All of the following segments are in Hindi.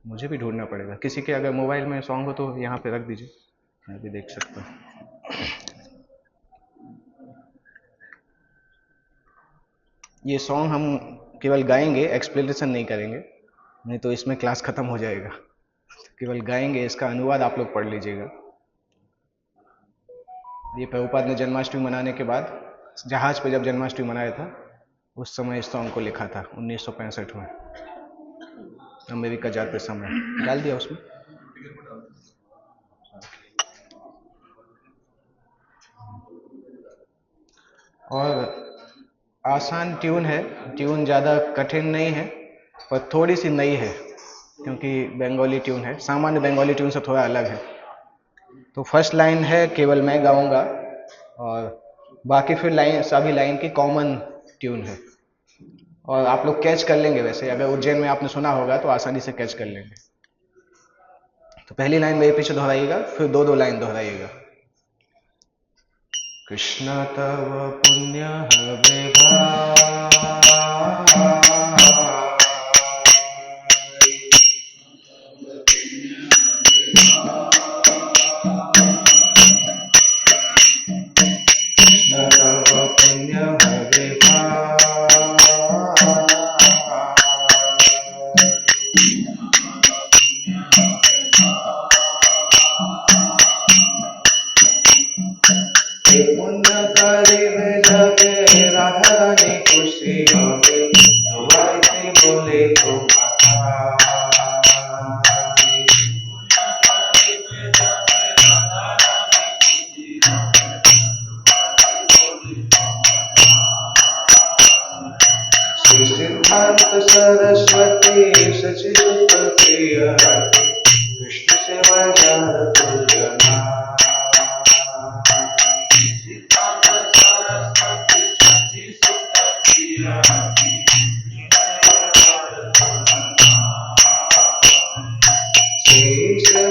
मुझे भी ढूंढना पड़ेगा। किसी के अगर मोबाइल में सॉन्ग हो तो यहाँ पे रख दीजिए, मैं भी देख सकता हूँ। ये सॉन्ग हम केवल गाएंगे, एक्सप्लेनेशन नहीं करेंगे, नहीं तो इसमें क्लास खत्म हो जाएगा। केवल गाएंगे, इसका अनुवाद आप लोग पढ़ लीजिएगा। ये प्रभुपाद ने जन्माष्टमी मनाने के बाद, जहाज पे जब जन्माष्टमी मनाया था, उस समय इस सॉन्ग को लिखा था 1965 में, अमेरिका जाते समय। डाल दिया उसमें। और आसान ट्यून है, ट्यून ज़्यादा कठिन नहीं है, पर थोड़ी सी नई है, क्योंकि बंगाली ट्यून है, सामान्य बंगाली ट्यून से थोड़ा अलग है। तो फर्स्ट लाइन है केवल मैं गाऊंगा, और बाकी फिर लाइन, सभी लाइन की कॉमन ट्यून है, और आप लोग कैच कर लेंगे। वैसे अगर उज्जैन में आपने सुना होगा तो आसानी से कैच कर लेंगे। तो पहली लाइन मेरे पीछे दोहराइएगा, फिर दो दो लाइन दोहराइएगा। कृष्ण तव पुण्य हवे सरस्वती सचित प्रिय कृष्ण सेवा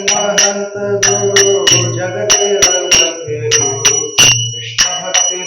महंत गुरु जगत मध्य कृष्ण भक्ति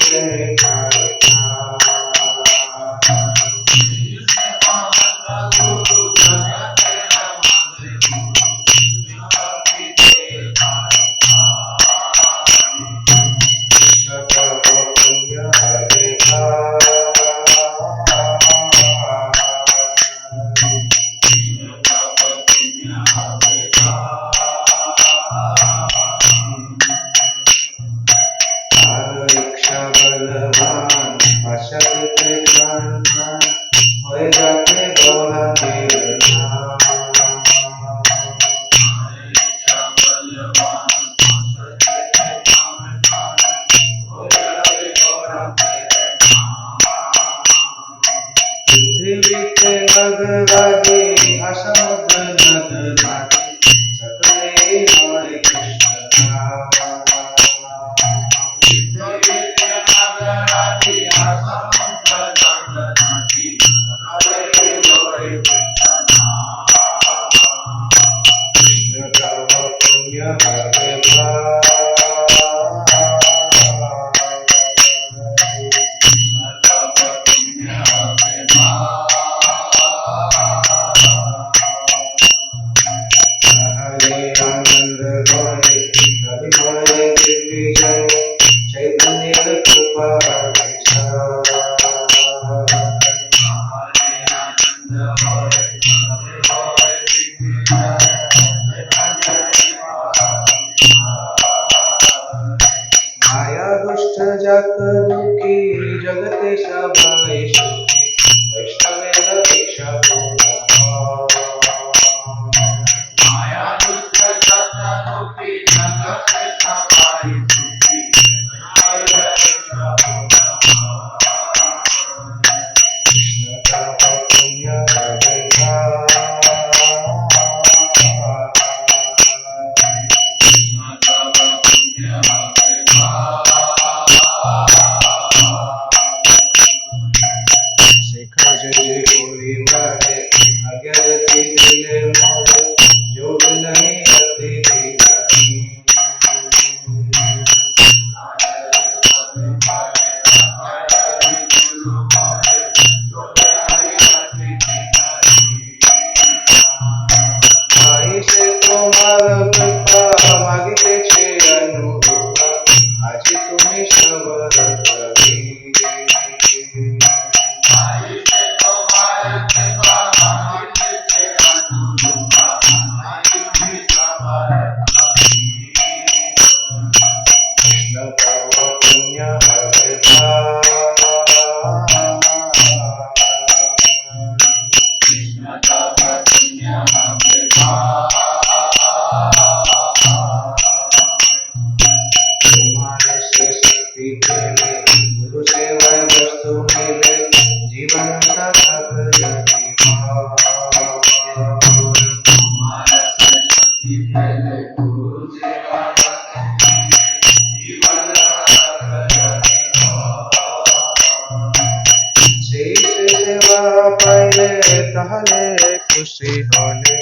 खुशी होले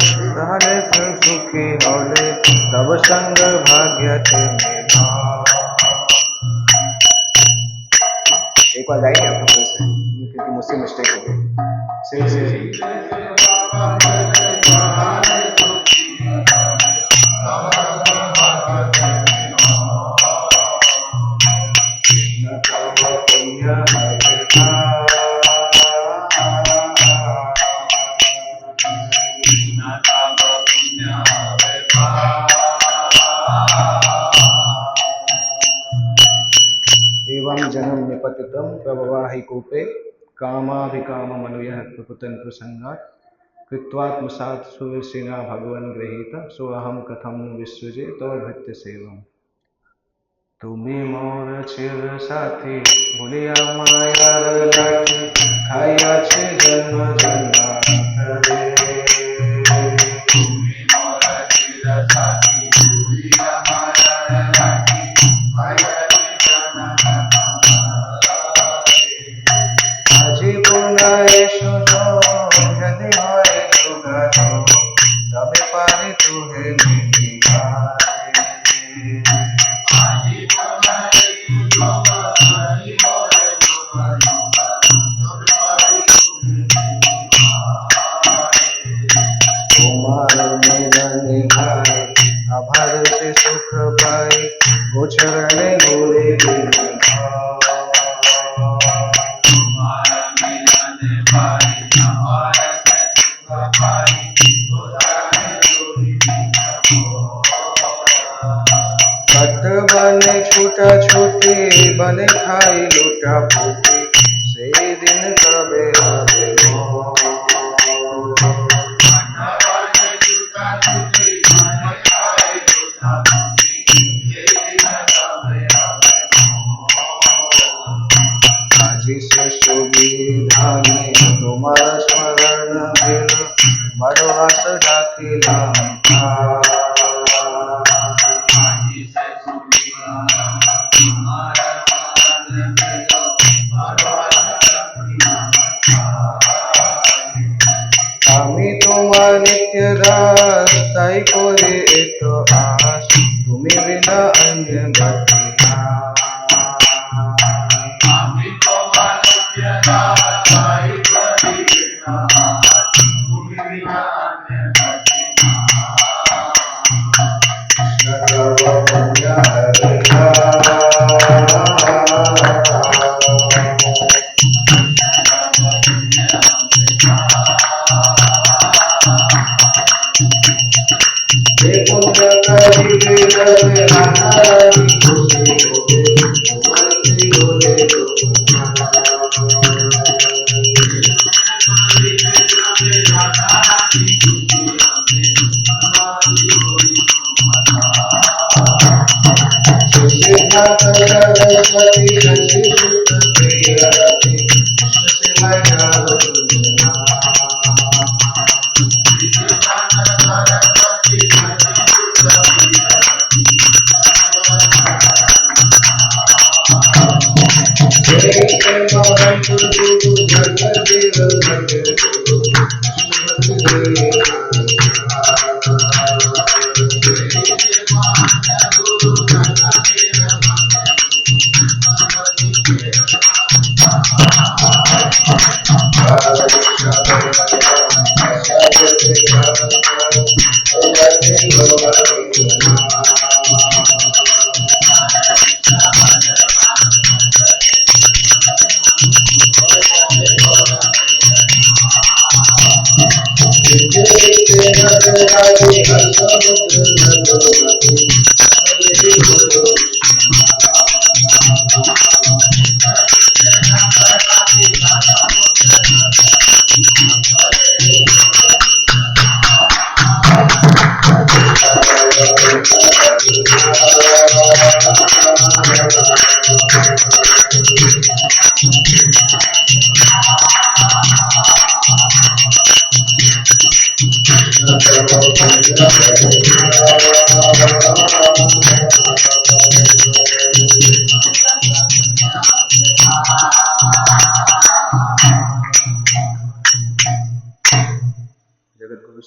सहले सुखी होले तब संग भाग्य थे मेरा। एक बार गाइए आप फिर से, क्योंकि मुझसे मिस्टेक हो गई। एवं जन्म निपतितम प्रभवाहि कूपे कामाभिकाममनुयः प्रकृतं प्रसंगात् कृत्वात्मसात् सुविसिना भगवन् गृहीत सोऽहं कथं विसृजे तव भृत्य सेवम्। তুমি মোর চির সাথী ভুলিয়া মায়ার লাঠি খাইয়াছে জন্ম জন্মান্তরে। তুমি মোর চির সাথী ভুলিয়া মায়ার লাঠি খাইয়াছে জন্ম জন্মান্তরে। আজি পুনরায় শুনো যদি হয় যোগাযোগ তবে পারে তুহে মিলিবারে। अभरते सुख पाई उछरण गोरे कट बने छूटा छूटी बने खाई लूटा फूटी से दिन कबे आवे सुविधाने तुम्हारा स्मरण बिन बड़ो आस डाकिला আমি তোমার নিত্য দাস তাই করে এত আস তুমি বিনা অন্য গতি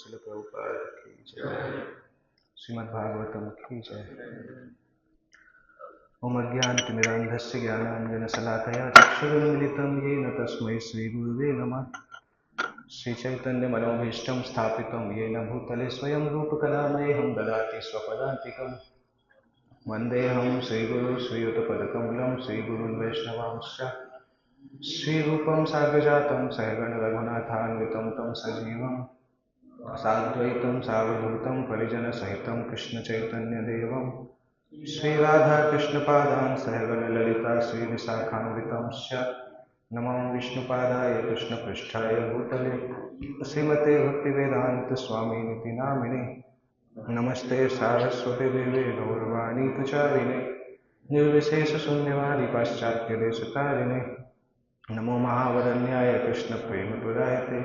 श्रील प्रभुपाद की जय। श्रीमद् भागवतम की जय। ओम अज्ञानतिमिरान्धस्य ज्ञानाञ्जनशलाकया चक्षुरुन्मिलितं येन तस्मै श्रीगुरुवे नमः। श्रीचैतन्यमनोभीष्टं स्थापितं येन भूतले स्वयं रूपकलामयं ददाति स्वपदान्तिकम्। वन्देऽहं श्रीगुरुं श्रीयुतपदकमलं श्रीगुरुन् वैष्णवांश्च श्रीरूपं साग्रजातं सहगण रघुनाथान्वितं तं सजीवं साद्वैतं सावधूतं परिजनसहितं कृष्णचैतन्यदेवं श्रीराधाकृष्णपादान् सहगण ललिता श्रीविशाखान्वितंश्च नमो विष्णुपादाय कृष्णपृष्ठाय भूतले श्रीमते भक्तिवेदान्तस्वामिनिति नामिने नमस्ते सारस्वती देवे गौरवाणी प्रचारिणे निर्विशेषशून्यवादी पाश्चात्यदेशतारिणे नमो महावदन्याय कृष्णप्रेमपुरायते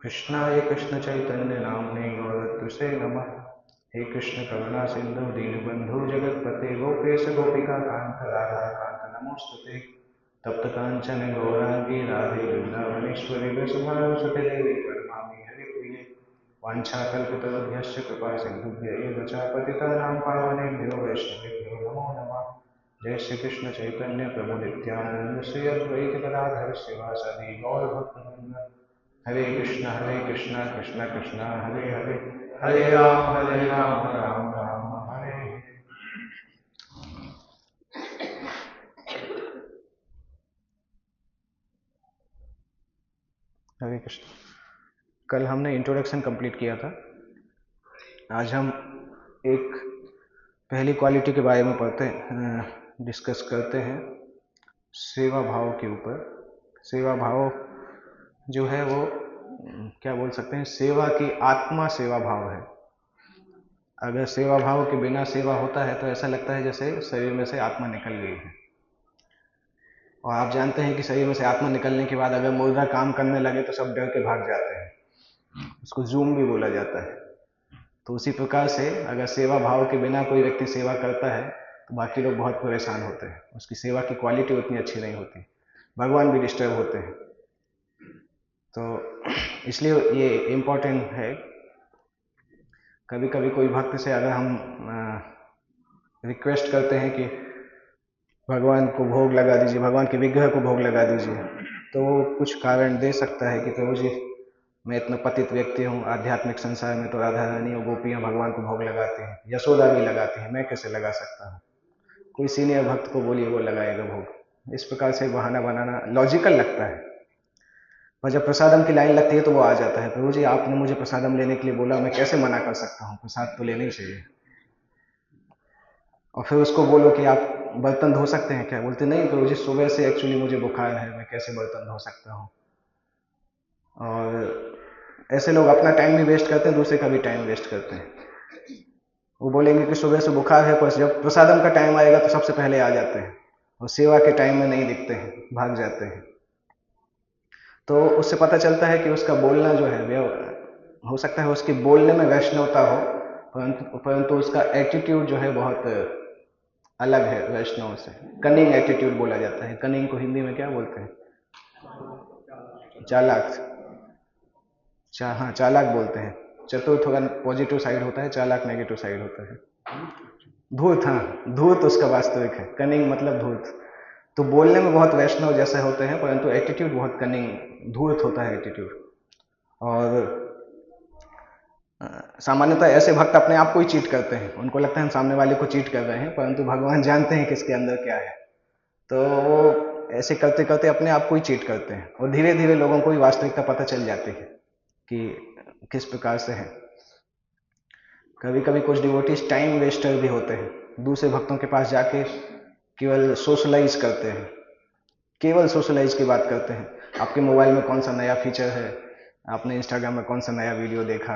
कृष्णाय कृष्णचैतन्यनाम्ने गौरत्वसे नमः। हे कृष्ण करुणा सिंधु दीनबंधु जगत्पते गोपेश गोपिका कांत राधा कांत नमोस्तुते तप्त कांचन गौरांगी राधे वृंदावनेश्वरी वृषभानुसुते देवी प्रणमामि हरिप्रिये वाञ्छाकल्पतरुभ्यश्च कृपा सिन्धुभ्य एव च पतितानां पावनेभ्यो वैष्णवेभ्यो नमो नमः। जय श्री कृष्ण चैतन्य प्रभु नित्यानंद श्री अद्वैत गदाधर शिवासादि गौर भक्तवृंद। हरे कृष्णा कृष्णा कृष्णा हरे हरे हरे राम राम राम हरे हरे। हरे कृष्ण। कल हमने इंट्रोडक्शन कंप्लीट किया था। आज हम एक पहली क्वालिटी के बारे में डिस्कस करते हैं, सेवा भाव के ऊपर। सेवा भाव जो है वो क्या बोल सकते हैं, सेवा की आत्मा सेवा भाव है। अगर सेवा भाव के बिना सेवा होता है तो ऐसा लगता है जैसे शरीर में से आत्मा निकल गई है। और आप जानते हैं कि शरीर में से आत्मा निकलने के बाद अगर मुर्दा काम करने लगे तो सब डर के भाग जाते हैं, उसको जूम भी बोला जाता है। तो उसी प्रकार से अगर सेवा भाव के बिना कोई व्यक्ति सेवा करता है तो बाकी लोग बहुत परेशान होते हैं, उसकी सेवा की क्वालिटी उतनी अच्छी नहीं होती, भगवान भी डिस्टर्ब होते हैं। तो इसलिए ये इम्पोर्टेंट है। कभी कभी कोई भक्त से अगर हम रिक्वेस्ट करते हैं कि भगवान को भोग लगा दीजिए, भगवान के विग्रह को भोग लगा दीजिए, तो वो कुछ कारण दे सकता है कि प्रभु जी मैं इतना पतित व्यक्ति हूँ, आध्यात्मिक संसार में तो राधा रानी और गोपियाँ भगवान को भोग लगाती हैं, यशोदा भी लगाती हैं, मैं कैसे लगा सकता हूँ। कोई सीनियर भक्त को बोलिए वो लगाएगा भोग। इस प्रकार से बहाना बनाना लॉजिकल लगता है, पर जब प्रसादम की लाइन लगती है तो वो आ जाता है, प्रभु जी आपने मुझे प्रसादम लेने के लिए बोला, मैं कैसे मना कर सकता हूँ, प्रसाद तो लेना ही चाहिए। और फिर उसको बोलो कि आप बर्तन धो सकते हैं क्या, बोलते नहीं प्रभु जी सुबह से एक्चुअली मुझे बुखार है, मैं कैसे बर्तन धो सकता हूँ। और ऐसे लोग अपना टाइम भी वेस्ट करते हैं, दूसरे का भी टाइम वेस्ट करते हैं। वो बोलेंगे कि सुबह से बुखार है, पर जब प्रसादम का टाइम आएगा तो सबसे पहले आ जाते हैं, और सेवा के टाइम में नहीं दिखते हैं, भाग जाते हैं। तो उससे पता चलता है कि उसका बोलना जो है, हो सकता है उसके बोलने में वैष्णवता हो, परंतु उसका एटीट्यूड जो है बहुत अलग है वैष्णव से। कनिंग एटीट्यूड बोला जाता है। कनिंग को हिंदी में क्या बोलते हैं, चालाक। हाँ, चालाक बोलते हैं। चतुर थोड़ा पॉजिटिव साइड होता है, चालाक नेगेटिव साइड होता है। धूर्त, हाँ धूर्त उसका वास्तविक है, कनिंग मतलब धूर्त। तो बोलने में बहुत वैष्णव जैसे होते हैं, परंतु एटीट्यूड बहुत कनिंग धूर्त होता है एटीट्यूड। और सामान्यतः ऐसे भक्त अपने आप को ही चीट करते हैं, उनको लगता है हम सामने वाले को चीट कर रहे हैं, परंतु भगवान जानते हैं किसके अंदर क्या है। तो वो ऐसे करते करते अपने आप को ही चीट करते हैं, और धीरे धीरे लोगों को ही वास्तविकता पता चल जाती है कि किस प्रकार से है। कभी कभी कुछ डिवोटीज टाइम वेस्टर भी होते हैं, दूसरे भक्तों के पास जाके केवल सोशलाइज करते हैं, केवल सोशलाइज की बात करते हैं। आपके मोबाइल में कौन सा नया फीचर है, आपने इंस्टाग्राम में कौन सा नया वीडियो देखा,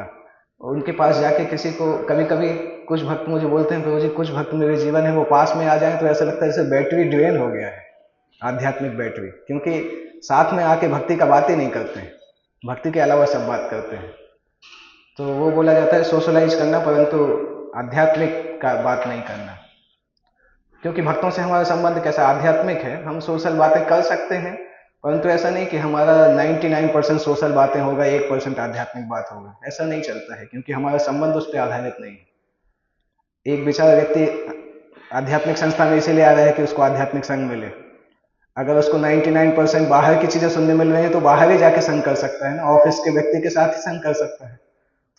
और उनके पास जाके किसी को, कभी कभी कुछ भक्त मुझे बोलते हैं प्रभु जी कुछ भक्त मेरे जीवन है वो पास में आ जाए तो ऐसा लगता है जैसे बैटरी ड्रेन हो गया है, आध्यात्मिक बैटरी, क्योंकि साथ में आके भक्ति का बात ही नहीं करते हैं, भक्ति के अलावा सब बात करते हैं। तो वो बोला जाता है सोशलाइज करना, परंतु आध्यात्मिक का बात नहीं करना। क्योंकि भक्तों से हमारा संबंध कैसा आध्यात्मिक है, हम सोशल बातें कर सकते हैं, परंतु ऐसा नहीं कि हमारा 99% सोशल बातें होगा, 1% आध्यात्मिक बात होगा, ऐसा नहीं चलता है, क्योंकि हमारा संबंध उस पर आधारित नहीं है। एक बेचारा व्यक्ति आध्यात्मिक संस्था में इसीलिए आ रहा है कि उसको आध्यात्मिक संग मिले। अगर उसको 99% बाहर की चीजें सुनने मिल रही है तो बाहर ही जाके संग कर सकता है ना, ऑफिस के व्यक्ति के साथ ही संग कर सकता है,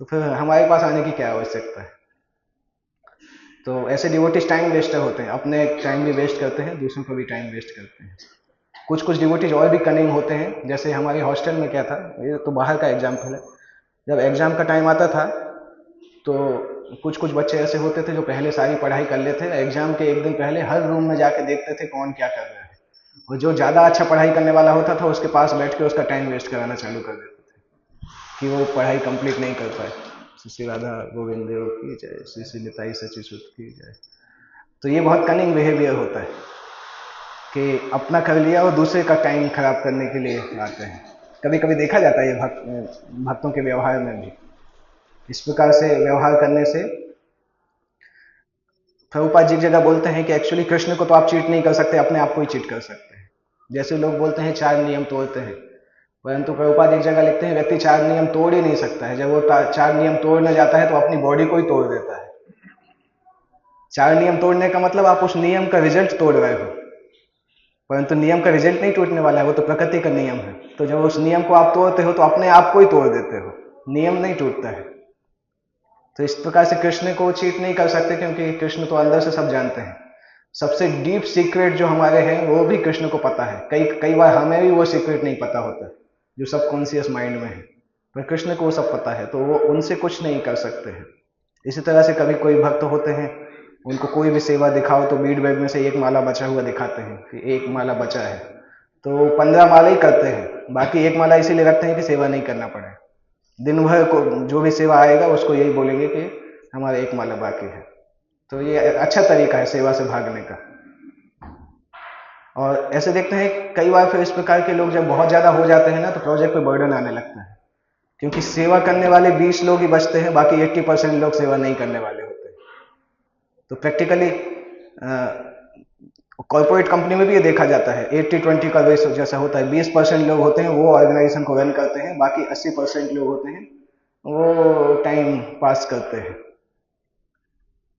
तो फिर हमारे पास आने की क्या आवश्यकता है। तो ऐसे डिवोटीज टाइम वेस्टर होते हैं, अपने टाइम भी वेस्ट करते हैं, दूसरों को भी टाइम वेस्ट करते हैं। कुछ कुछ डिवोटीज और भी कनिंग होते हैं, जैसे हमारी हॉस्टल में क्या था, ये तो बाहर का एग्जाम्पल है। जब एग्जाम का टाइम आता था तो कुछ कुछ बच्चे ऐसे होते थे जो पहले सारी पढ़ाई कर लेते थे, एग्जाम के एक दिन पहले हर रूम में जाके देखते थे कौन क्या कर रहा है, और जो ज़्यादा अच्छा पढ़ाई करने वाला होता था उसके पास बैठ के उसका टाइम वेस्ट कराना चालू कर देते थे कि वो पढ़ाई कंप्लीट नहीं कर पाए। श्री श्री राधा गोविंद देव की जय, श्री श्री निताई सची सुत की जय। तो ये बहुत कनिंग बिहेवियर होता है कि अपना कर लिया और दूसरे का टाइम खराब करने के लिए आते हैं। कभी कभी देखा जाता है ये भक्तों के व्यवहार में भी। इस प्रकार से व्यवहार करने से प्रभुपाद जी जगह बोलते हैं कि एक्चुअली कृष्ण को तो आप चीट नहीं कर सकते, अपने आप को ही चीट कर सकते हैं। जैसे लोग बोलते हैं 4 नियम तोड़ते हैं, परंतु प्रभुपाद एक जगह लिखते हैं व्यक्ति 4 नियम तोड़ ही नहीं सकता है। जब वो 4 नियम तोड़ने जाता है तो अपनी बॉडी को ही तोड़ देता है। 4 नियम तोड़ने का मतलब आप उस नियम का रिजल्ट तोड़ रहे हो, परंतु नियम का रिजल्ट नहीं टूटने वाला है, वो तो प्रकृति का नियम है। तो जब उस नियम को आप तोड़ते हो तो अपने आप को ही तोड़ देते हो, नियम नहीं टूटता है। तो इस प्रकार से कृष्ण को चीट नहीं कर सकते, क्योंकि कृष्ण तो अंदर से सब जानते हैं। सबसे डीप सीक्रेट जो हमारे हैं वो भी कृष्ण को पता है। कई बार हमें भी वो सीक्रेट नहीं पता होता जो सबकॉन्शियस माइंड में है, पर कृष्ण को वो सब पता है, तो वो उनसे कुछ नहीं कर सकते हैं। इसी तरह से कभी कोई भक्त होते हैं, उनको कोई भी सेवा दिखाओ तो बीड बैग में से 1 माला बचा हुआ दिखाते हैं कि 1 माला बचा है, तो 15 माला ही करते हैं, बाकी 1 माला इसीलिए रखते हैं कि सेवा नहीं करना पड़े। दिन भर को जो भी सेवा आएगा उसको यही बोलेंगे कि हमारा 1 माला बाकी है। तो ये अच्छा तरीका है सेवा से भागने का। और ऐसे देखते हैं कई बार फिर इस प्रकार के लोग जब बहुत ज्यादा हो जाते हैं ना, तो प्रोजेक्ट पे बर्डन आने लगता है, क्योंकि सेवा करने वाले 20 लोग ही बचते हैं, बाकी 80% लोग सेवा नहीं करने वाले होते हैं। तो प्रैक्टिकली कॉर्पोरेट कंपनी में भी ये देखा जाता है, 80-20 का रेशो जैसा होता है। 20% लोग होते हैं वो ऑर्गेनाइजेशन को रन करते हैं, बाकी 80% लोग होते हैं वो टाइम पास करते हैं।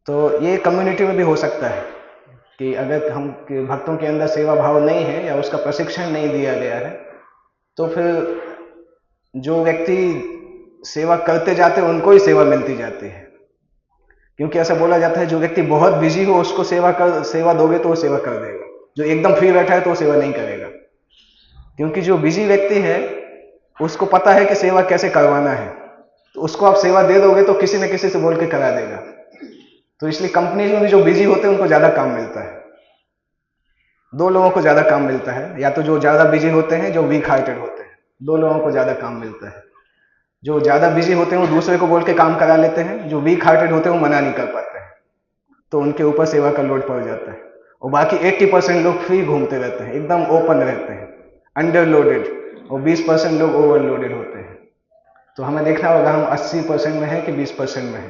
तो ये कम्युनिटी में भी हो सकता है कि अगर हम भक्तों के अंदर सेवा भाव नहीं है या उसका प्रशिक्षण नहीं दिया गया है, तो फिर जो व्यक्ति सेवा करते जाते हैं उनको ही सेवा मिलती जाती है। क्योंकि ऐसा बोला जाता है जो व्यक्ति बहुत बिजी हो उसको सेवा दोगे तो वो सेवा कर देगा, जो एकदम फ्री बैठा है तो वो सेवा नहीं करेगा। क्योंकि जो बिजी व्यक्ति है उसको पता है कि सेवा कैसे करवाना है, तो उसको आप सेवा दे दोगे तो किसी न किसी से बोल के करा देगा। तो इसलिए कंपनीज में भी जो बिजी होते हैं उनको ज्यादा काम मिलता है। 2 लोगों को ज्यादा काम मिलता है, या तो जो ज्यादा बिजी होते हैं, जो वीक हार्टेड होते हैं, 2 लोगों को ज्यादा काम मिलता है। जो ज्यादा बिजी होते हैं वो दूसरे को बोल के काम करा लेते हैं, जो वीक हार्टेड होते हैं वो मना नहीं कर पाते हैं, तो उनके ऊपर सेवा का लोड पड़ जाता है। और बाकी 80% लोग फ्री घूमते रहते हैं, एकदम ओपन रहते हैं, अंडरलोडेड, और 20% लोग ओवरलोडेड होते हैं। तो हमें देखना होगा हम 80% में है कि 20% में है,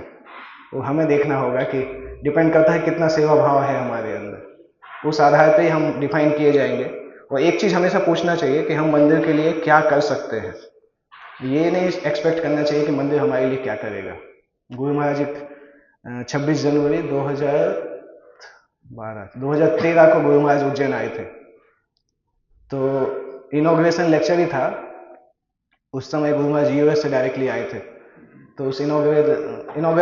तो हमें देखना होगा कि डिपेंड करता है कितना सेवा भाव है हमारे अंदर, उस आधार पे ही हम डिफाइन किए जाएंगे। और एक चीज हमेशा पूछना चाहिए कि हम मंदिर के लिए क्या कर सकते हैं। ये नहीं एक्सपेक्ट करना चाहिए कि मंदिर हमारे लिए क्या करेगा। गुरु महाराज जी 26 जनवरी 2013 को गुरु महाराज उज्जैन आए थे, तो इनॉग्रेशन लेक्चर ही था। उस समय गुरु महाराज यूएस से डायरेक्टली आए थे, तो उस इनॉग्रेट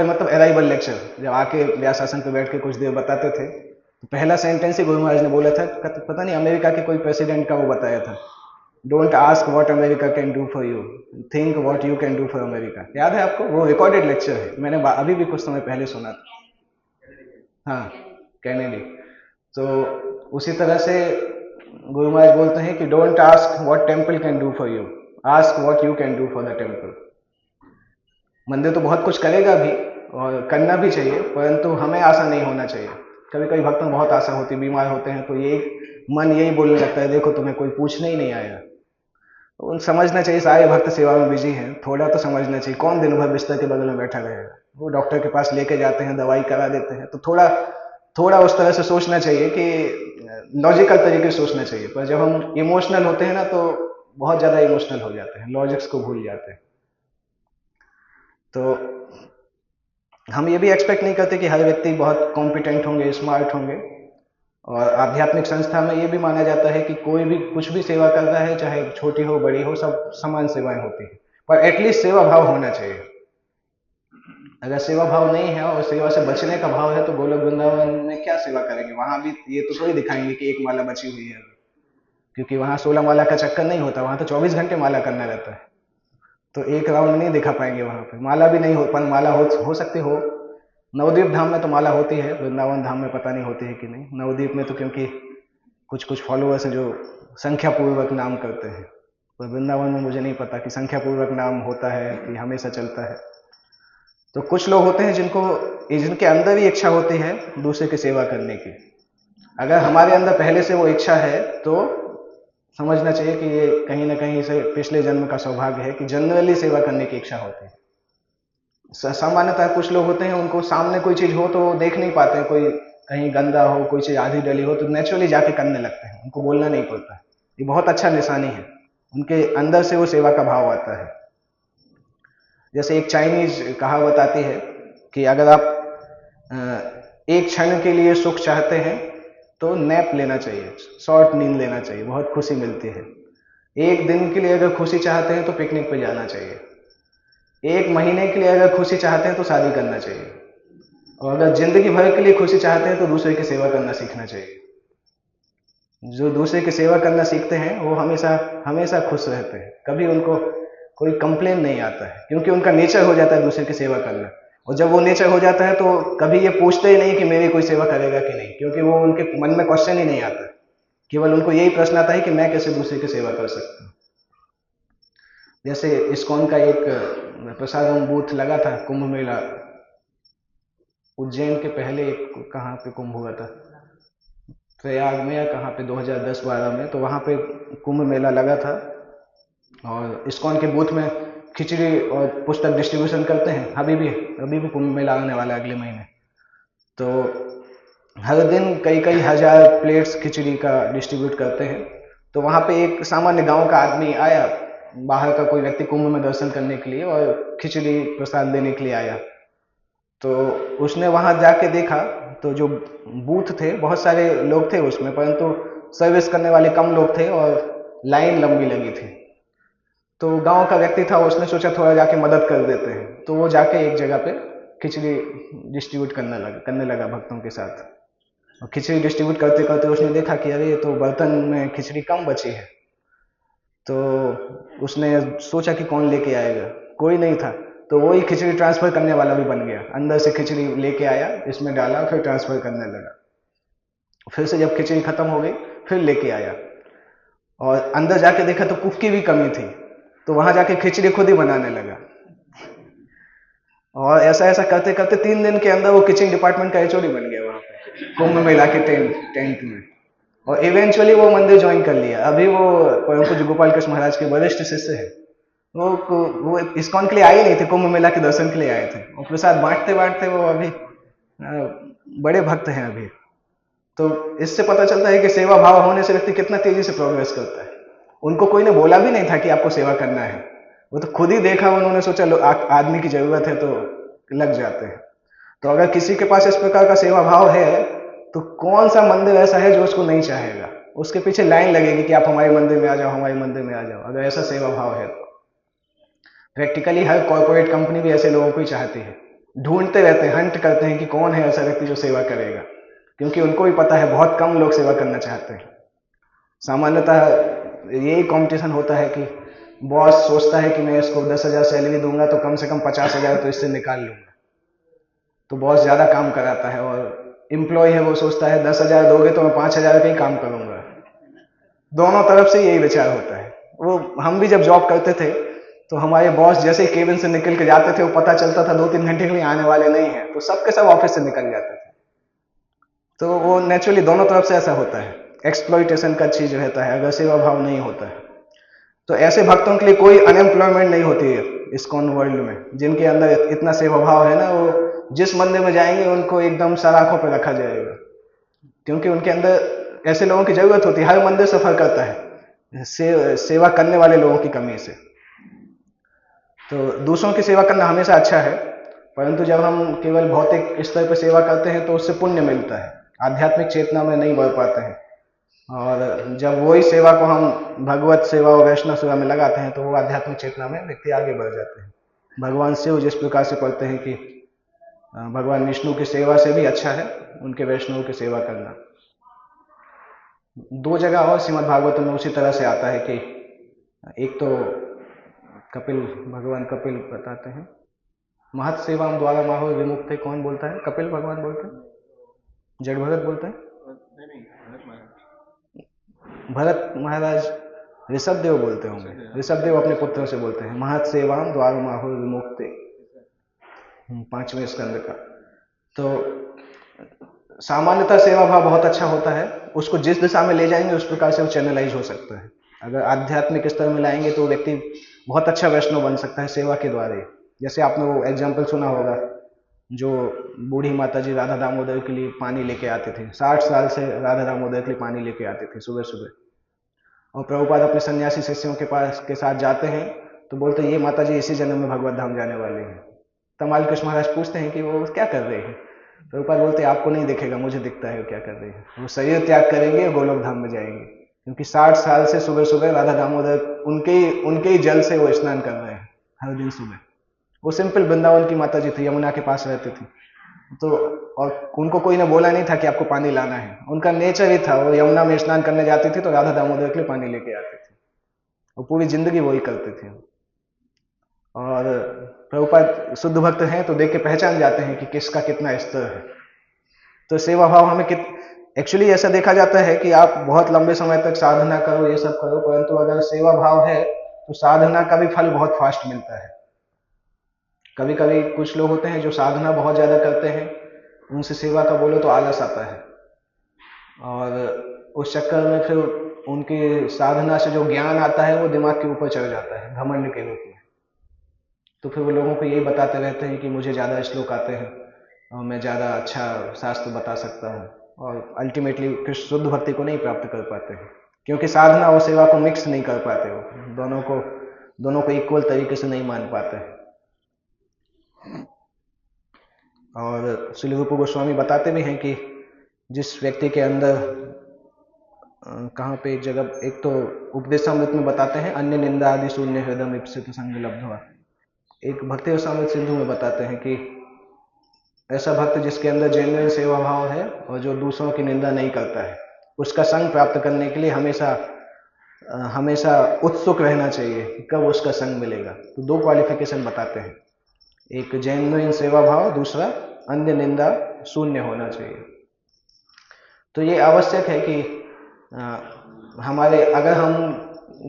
मतलब अराइवल लेक्चर, जब आके व्यास आसन पर बैठ के कुछ देर बताते थे, तो पहला सेंटेंस ही गुरु महाराज ने बोला था, पता नहीं अमेरिका के कोई प्रेसिडेंट का वो बताया था, don't ask what America can do for you, think what you can do for America. याद है आपको? वो रिकॉर्डेड लेक्चर है, मैंने अभी भी कुछ समय पहले सुना था। हाँ, कैनेडी। तो उसी तरह से गुरु महाराज बोलते हैं कि don't ask what temple can do for you, ask what you can do for the temple. मंदिर तो बहुत कुछ करेगा भी और करना भी चाहिए, परंतु हमें आशा नहीं होना चाहिए। कभी कभी भक्तों में बहुत आशा होती है, बीमार होते हैं, तो ये मन यही बोलने लगता है, देखो तुम्हें कोई पूछने ही नहीं आया। तो समझना चाहिए सारे भक्त सेवा में बिजी हैं, थोड़ा तो समझना चाहिए। कौन दिन भर बिस्तर के बगल में बैठा रहेगा? वो डॉक्टर के पास लेके जाते हैं, दवाई करा देते हैं, तो थोड़ा थोड़ा उस तरह से सोचना चाहिए कि लॉजिकल तरीके से सोचना चाहिए। पर जब हम इमोशनल होते हैं ना तो बहुत ज़्यादा इमोशनल हो जाते हैं, लॉजिक्स को भूल जाते हैं। तो हम ये भी एक्सपेक्ट नहीं करते कि हर व्यक्ति बहुत कॉम्पिटेंट होंगे, स्मार्ट होंगे। और आध्यात्मिक संस्था में ये भी माना जाता है कि कोई भी कुछ भी सेवा कर रहा है, चाहे छोटी हो बड़ी हो, सब समान सेवाएं होती हैं, पर एटलीस्ट सेवा भाव होना चाहिए। अगर सेवा भाव नहीं है और सेवा से बचने का भाव है तो गोलोक वृंदावन में क्या सेवा करेंगे? वहां भी ये तो थोड़ी दिखाएंगे कि एक माला बची हुई है, क्योंकि वहां 16 माला का चक्कर नहीं होता, वहां तो 24 घंटे माला करना रहता है। तो एक राउंड नहीं दिखा पाएंगे वहां पे, माला भी नहीं हो, पर माला हो सकती हो। नवद्वीप धाम में तो माला होती है, वृंदावन धाम में पता नहीं होती है कि नहीं। नवद्वीप में तो क्योंकि कुछ कुछ फॉलोअर्स हैं जो संख्या पूर्वक नाम करते हैं, पर वृंदावन में मुझे नहीं पता कि संख्या पूर्वक नाम होता है कि हमेशा चलता है। तो कुछ लोग होते हैं जिनके अंदर ही इच्छा होती है दूसरे की सेवा करने की। अगर हमारे अंदर पहले से वो इच्छा है तो समझना चाहिए कि ये कहीं ना कहीं से पिछले जन्म का सौभाग्य है कि जनरली सेवा करने की इच्छा होती है। सामान्यतः कुछ लोग होते हैं, उनको सामने कोई चीज हो तो वो देख नहीं पाते हैं, कोई कहीं गंदा हो, कोई चीज आधी डली हो तो नेचुरली जाके करने लगते हैं, उनको बोलना नहीं पड़ता है। ये बहुत अच्छा निशानी है, उनके अंदर से वो सेवा का भाव आता है। जैसे एक चाइनीज कहावत आती है कि अगर आप एक क्षण के लिए सुख चाहते हैं तो नैप लेना चाहिए, शॉर्ट नींद लेना चाहिए, बहुत खुशी मिलती है। एक दिन के लिए अगर खुशी चाहते हैं तो पिकनिक पे जाना चाहिए। एक महीने के लिए अगर खुशी चाहते हैं तो शादी करना चाहिए। और अगर जिंदगी भर के लिए खुशी चाहते हैं तो दूसरे की सेवा करना सीखना चाहिए। जो दूसरे की सेवा करना सीखते हैं वो हमेशा हमेशा खुश रहते हैं, कभी उनको कोई कंप्लेन नहीं आता है, क्योंकि उनका नेचर हो जाता है दूसरे की सेवा करना। और जब वो नेचर हो जाता है तो कभी ये पूछते ही नहीं कि मेरी कोई सेवा करेगा कि नहीं, क्योंकि वो उनके मन में क्वेश्चन ही नहीं आता। केवल उनको यही प्रश्न आता है कि मैं कैसे दूसरे की सेवा कर सकता हूँ। जैसे इस्कॉन का एक प्रसादम बूथ लगा था, कुंभ मेला उज्जैन के पहले एक कहाँ पे कुंभ हुआ था, प्रयाग में या कहाँ पे 2010-12 में, तो वहाँ पे कुंभ मेला लगा था। और इस्कॉन के बूथ में खिचड़ी और पुस्तक डिस्ट्रीब्यूशन करते हैं। अभी भी कुंभ मेला आने वाला है अगले महीने। तो हर दिन कई कई हजार प्लेट्स खिचड़ी का डिस्ट्रीब्यूट करते हैं। तो वहाँ पे एक सामान्य गांव का आदमी आया, बाहर का कोई व्यक्ति कुंभ में दर्शन करने के लिए और खिचड़ी प्रसाद लेने के लिए आया। तो उसने वहां जाके देखा तो जो बूथ थे बहुत सारे लोग थे उसमें, परंतु सर्विस करने वाले कम लोग थे और लाइन लंबी लगी थी। तो गांव का व्यक्ति था, उसने सोचा थोड़ा जाके मदद कर देते हैं, तो वो जाके एक जगह पे खिचड़ी डिस्ट्रीब्यूट करने लगा भक्तों के साथ। और खिचड़ी डिस्ट्रीब्यूट करते करते उसने देखा कि अरे ये तो बर्तन में खिचड़ी कम बची है। तो उसने सोचा कि कौन लेके आएगा, कोई नहीं था। तो वही खिचड़ी ट्रांसफर करने वाला भी बन गया, अंदर से खिचड़ी लेके आया, इसमें डाला, फिर ट्रांसफर करने लगा। फिर से जब खिचड़ी खत्म हो गई फिर लेके आया और अंदर जाके देखा तो कुक की भी कमी थी, तो वहां जाके खिचड़ी खुद ही बनाने लगा। और ऐसा ऐसा करते करते 3 दिन के अंदर वो किचन डिपार्टमेंट का एचओडी बन गया वहां पे कुंभ मेला के टेंट में। और इवेंचुअली वो मंदिर ज्वाइन कर लिया। अभी वो परम पूज्य गोपाल कृष्ण महाराज के वरिष्ठ शिष्य है। वो इस्कॉन के लिए आए नहीं थे, कुंभ मेला के दर्शन के लिए आए थे, और प्रसाद बांटते बांटते वो अभी बड़े भक्त हैं अभी। तो इससे पता चलता है कि सेवा भाव होने से व्यक्ति कितना तेजी से प्रोग्रेस करता है। उनको कोई ने बोला भी नहीं था कि आपको सेवा करना है, वो तो खुद ही देखा, उन्होंने सोचा आदमी की जरूरत है तो लग जाते हैं। तो अगर किसी के पास इस प्रकार का सेवा भाव है तो कौन सा मंदिर ऐसा है जो उसको नहीं चाहेगा? उसके पीछे लाइन लगेगी कि आप हमारे मंदिर में आ जाओ, हमारे मंदिर में आ जाओ, अगर ऐसा सेवा भाव है तो। प्रैक्टिकली हर कॉर्पोरेट कंपनी भी ऐसे लोगों को ही चाहती है, ढूंढते रहते हैं, हंट करते हैं कि कौन है ऐसा व्यक्ति जो सेवा करेगा, क्योंकि उनको भी पता है बहुत कम लोग सेवा करना चाहते हैं। सामान्यतः यही कंपटीशन होता है कि बॉस सोचता है कि मैं इसको 10,000 सैलरी दूंगा तो कम से कम 50,000 तो इससे निकाल लूंगा, तो बॉस ज्यादा काम कराता है। और एम्प्लॉय है वो सोचता है 10,000 दोगे तो मैं 5,000 का ही काम करूंगा। दोनों तरफ से यही विचार होता है। वो हम भी जब जॉब करते थे तो हमारे बॉस जैसे ही केबिन से निकल के जाते थे, वो पता चलता था 2-3 घंटे के लिए आने वाले नहीं है, तो सबके सब ऑफिस से निकल जाते थे। तो वो नेचुरली दोनों तरफ से ऐसा होता है, एक्सप्लॉइटेशन का चीज रहता है अगर सेवा भाव नहीं होता है। तो ऐसे भक्तों के लिए कोई अनएम्प्लॉयमेंट नहीं होती है इस्कॉन वर्ल्ड में। जिनके अंदर इतना सेवा भाव है ना, वो जिस मंदिर में जाएंगे उनको एकदम सर आंखों पर रखा जाएगा। क्योंकि उनके अंदर ऐसे लोगों की जरूरत होती है। हर मंदिर सफर करता है सेवा करने वाले लोगों की कमी से। तो दूसरों की सेवा करना हमेशा अच्छा है, परंतु जब हम केवल भौतिक स्तर पर सेवा करते हैं तो उससे पुण्य मिलता है, आध्यात्मिक चेतना में नहीं बढ़ पाते हैं। और जब वही सेवा को हम भगवत सेवा और वैष्णव सेवा में लगाते हैं तो वो आध्यात्मिक चेतना में व्यक्ति आगे बढ़ जाते हैं। भगवान शिव जिस प्रकार से पढ़ते हैं कि भगवान विष्णु की सेवा से भी अच्छा है उनके वैष्णव की सेवा करना। दो जगह और श्रीमद् भागवत में उसी तरह से आता है कि एक तो भगवान कपिल बताते हैं, महत सेवाम द्वारा माहो विमुक्त। कौन बोलता है? कपिल भगवान बोलते हैं, जड़ भरत बोलते हैं, भरत महाराज ऋषभ देव बोलते होंगे, ऋषभ देव अपने पुत्रों से बोलते हैं महत सेवाम द्वार माहो विमुक्ते, 5वें स्कंद का। तो सामान्यतः सेवा भाव बहुत अच्छा होता है, उसको जिस दिशा में ले जाएंगे उस प्रकार से वो चैनलाइज हो सकता है। अगर आध्यात्मिक स्तर में लाएंगे तो व्यक्ति बहुत अच्छा वैष्णव बन सकता है सेवा के द्वारा ही। जैसे आपने वो एग्जाम्पल सुना होगा, जो बूढ़ी माता जी राधा दामोदर के लिए पानी लेके आते थे, 60 साल से राधा दामोदर के लिए पानी लेके आते थे सुबह सुबह, और प्रभुपाद अपने सन्यासी शिष्यों के पास के साथ जाते हैं तो बोलते हैं ये माता जी इसी जन्म में भगवत धाम जाने वाले हैं। तमाल कृष्ण महाराज पूछते हैं कि वो क्या कर रहे हैं, प्रभुपाद बोलते हैं आपको नहीं दिखेगा, मुझे दिखता है वो क्या कर रहे हैं। वो शरीर त्याग करेंगे और गोलोक धाम में जाएंगे, क्योंकि 60 साल से सुबह सुबह राधा दामोदर उनके ही जल से वो स्नान कर रहे हैं हर दिन सुबह। वो सिंपल वृंदावन की माता जी थी, यमुना के पास रहती थी, तो और उनको कोई ने बोला नहीं था कि आपको पानी लाना है, उनका नेचर ही था, वो यमुना में स्नान करने जाती थी तो राधा दामोदर के लिए पानी लेके आते थे, और पूरी जिंदगी वही करते थे। और प्रभुपाद शुद्ध भक्त हैं तो देख के पहचान जाते हैं कि किसका कितना स्तर है। तो सेवा भाव हमें एक्चुअली ऐसा देखा जाता है कि आप बहुत लंबे समय तक साधना करो, ये सब करो, परंतु अगर सेवा भाव है तो साधना का भी फल बहुत फास्ट मिलता है। कभी कभी कुछ लोग होते हैं जो साधना बहुत ज्यादा करते हैं, उनसे सेवा का बोलो तो आलस आता है, और उस चक्कर में फिर उनकी साधना से जो ज्ञान आता है वो दिमाग के ऊपर चढ़ जाता है घमंड के रूप में। तो फिर वो लोगों को यही बताते रहते हैं कि मुझे ज़्यादा श्लोक आते हैं और मैं ज़्यादा अच्छा शास्त्र बता सकता हूँ, और अल्टीमेटली कृष्ण शुद्ध भक्ति को नहीं प्राप्त कर पाते हैं, क्योंकि साधना और सेवा को मिक्स नहीं कर पाते, हो दोनों को इक्वल तरीके से नहीं मान पाते। और श्री रूप गोस्वामी बताते भी हैं कि जिस व्यक्ति के अंदर कहाँ पे एक जगह, एक तो उपदेशामृत में बताते हैं अन्य निंदा आदि शून्य हृदय इप्सित संग लब्धवा, एक भक्ति रसामृत सिंधु में बताते हैं कि ऐसा भक्त जिसके अंदर जेन्युइन सेवा भाव है और जो दूसरों की निंदा नहीं करता है, उसका संग प्राप्त करने के लिए हमेशा उत्सुक रहना चाहिए कि कब उसका संग मिलेगा। तो 2 क्वालिफिकेशन बताते हैं, एक जेन्युइन सेवा भाव, दूसरा अन्य निंदा शून्य होना चाहिए। तो ये आवश्यक है कि अगर हम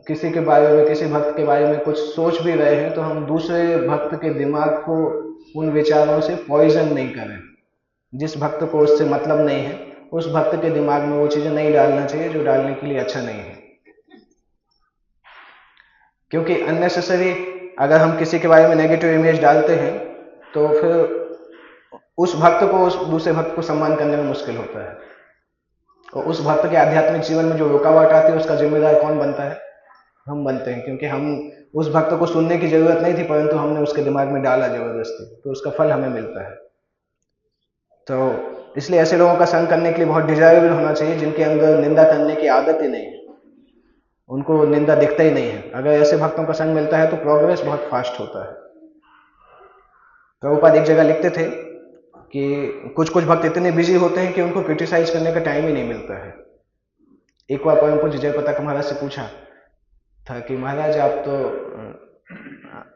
किसी के बारे में, किसी भक्त के बारे में कुछ सोच भी रहे हैं तो हम दूसरे भक्त के दिमाग को उन विचारों से पॉइजन नहीं करें। जिस भक्त को उससे मतलब नहीं है उस भक्त के दिमाग में वो चीजें नहीं डालना चाहिए जो डालने के लिए अच्छा नहीं है, क्योंकि अननेसेसरी अगर हम किसी के बारे में नेगेटिव इमेज डालते हैं तो फिर उस भक्त को उस दूसरे भक्त को सम्मान करने में मुश्किल होता है, और उस भक्त के आध्यात्मिक जीवन में जो रुकावट आती है उसका जिम्मेदार कौन बनता है? हम बनते हैं, क्योंकि हम उस भक्त को सुनने की जरूरत नहीं थी परंतु हमने उसके दिमाग में डाला जबरदस्ती, तो उसका फल हमें मिलता है। तो इसलिए ऐसे लोगों का संग करने के लिए बहुत डिजायरेबल होना चाहिए जिनके अंदर निंदा करने की आदत ही नहीं है, उनको निंदा दिखता ही नहीं है। अगर ऐसे भक्तों का संग मिलता है तो प्रोग्रेस बहुत फास्ट होता है। प्रभुपाद एक जगह लिखते थे कि कुछ भक्त इतने बिजी होते हैं कि उनको क्रिटिसाइज करने का टाइम ही नहीं मिलता है। एक बार परम पूज्य जयप्रताप महाराज से पूछा था कि महाराज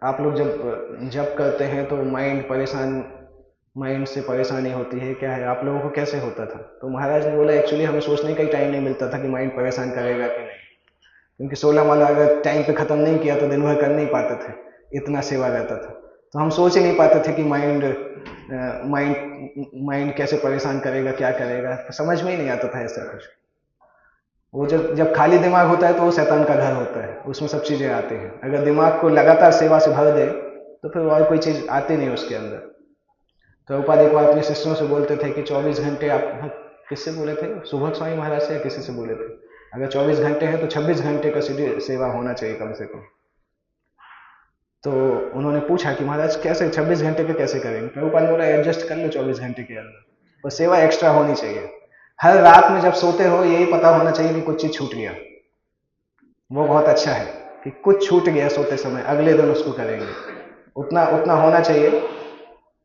आप लोग जब करते हैं तो माइंड से परेशानी होती है, क्या है, आप लोगों को कैसे होता था? तो महाराज ने बोला एक्चुअली हमें सोचने का ही टाइम नहीं मिलता था कि माइंड परेशान करेगा कि नहीं, क्योंकि 16 माला अगर टाइम पे खत्म नहीं किया तो दिन भर कर नहीं पाते थे, इतना सेवा रहता था। तो हम सोच ही नहीं पाते थे कि माइंड कैसे परेशान करेगा, क्या करेगा, समझ में ही नहीं आता था ऐसा कुछ। वो जब खाली दिमाग होता है तो वो शैतान का घर होता है, उसमें सब चीजें आती हैं। अगर दिमाग को लगातार सेवा से भर दे तो फिर और कोई चीज आती नहीं उसके अंदर। प्रभुपाद एक बार अपने शिष्यों से बोलते थे कि 24 घंटे आप किससे बोले थे, सुभग स्वामी महाराज से या किसी से बोले थे, अगर 24 घंटे हैं तो 26 घंटे का सेवा होना चाहिए कम से कम। तो उन्होंने पूछा कि महाराज कैसे 26 घंटे के कैसे करेंगे? प्रभुपाद ने बोला एडजस्ट कर लो 24 घंटे के अंदर, और सेवा एक्स्ट्रा होनी चाहिए। हर रात में जब सोते हो यही पता होना चाहिए कि कुछ चीज छूट गया, वो बहुत अच्छा है कि कुछ छूट गया सोते समय, अगले दिन उसको करेंगे, उतना उतना होना चाहिए।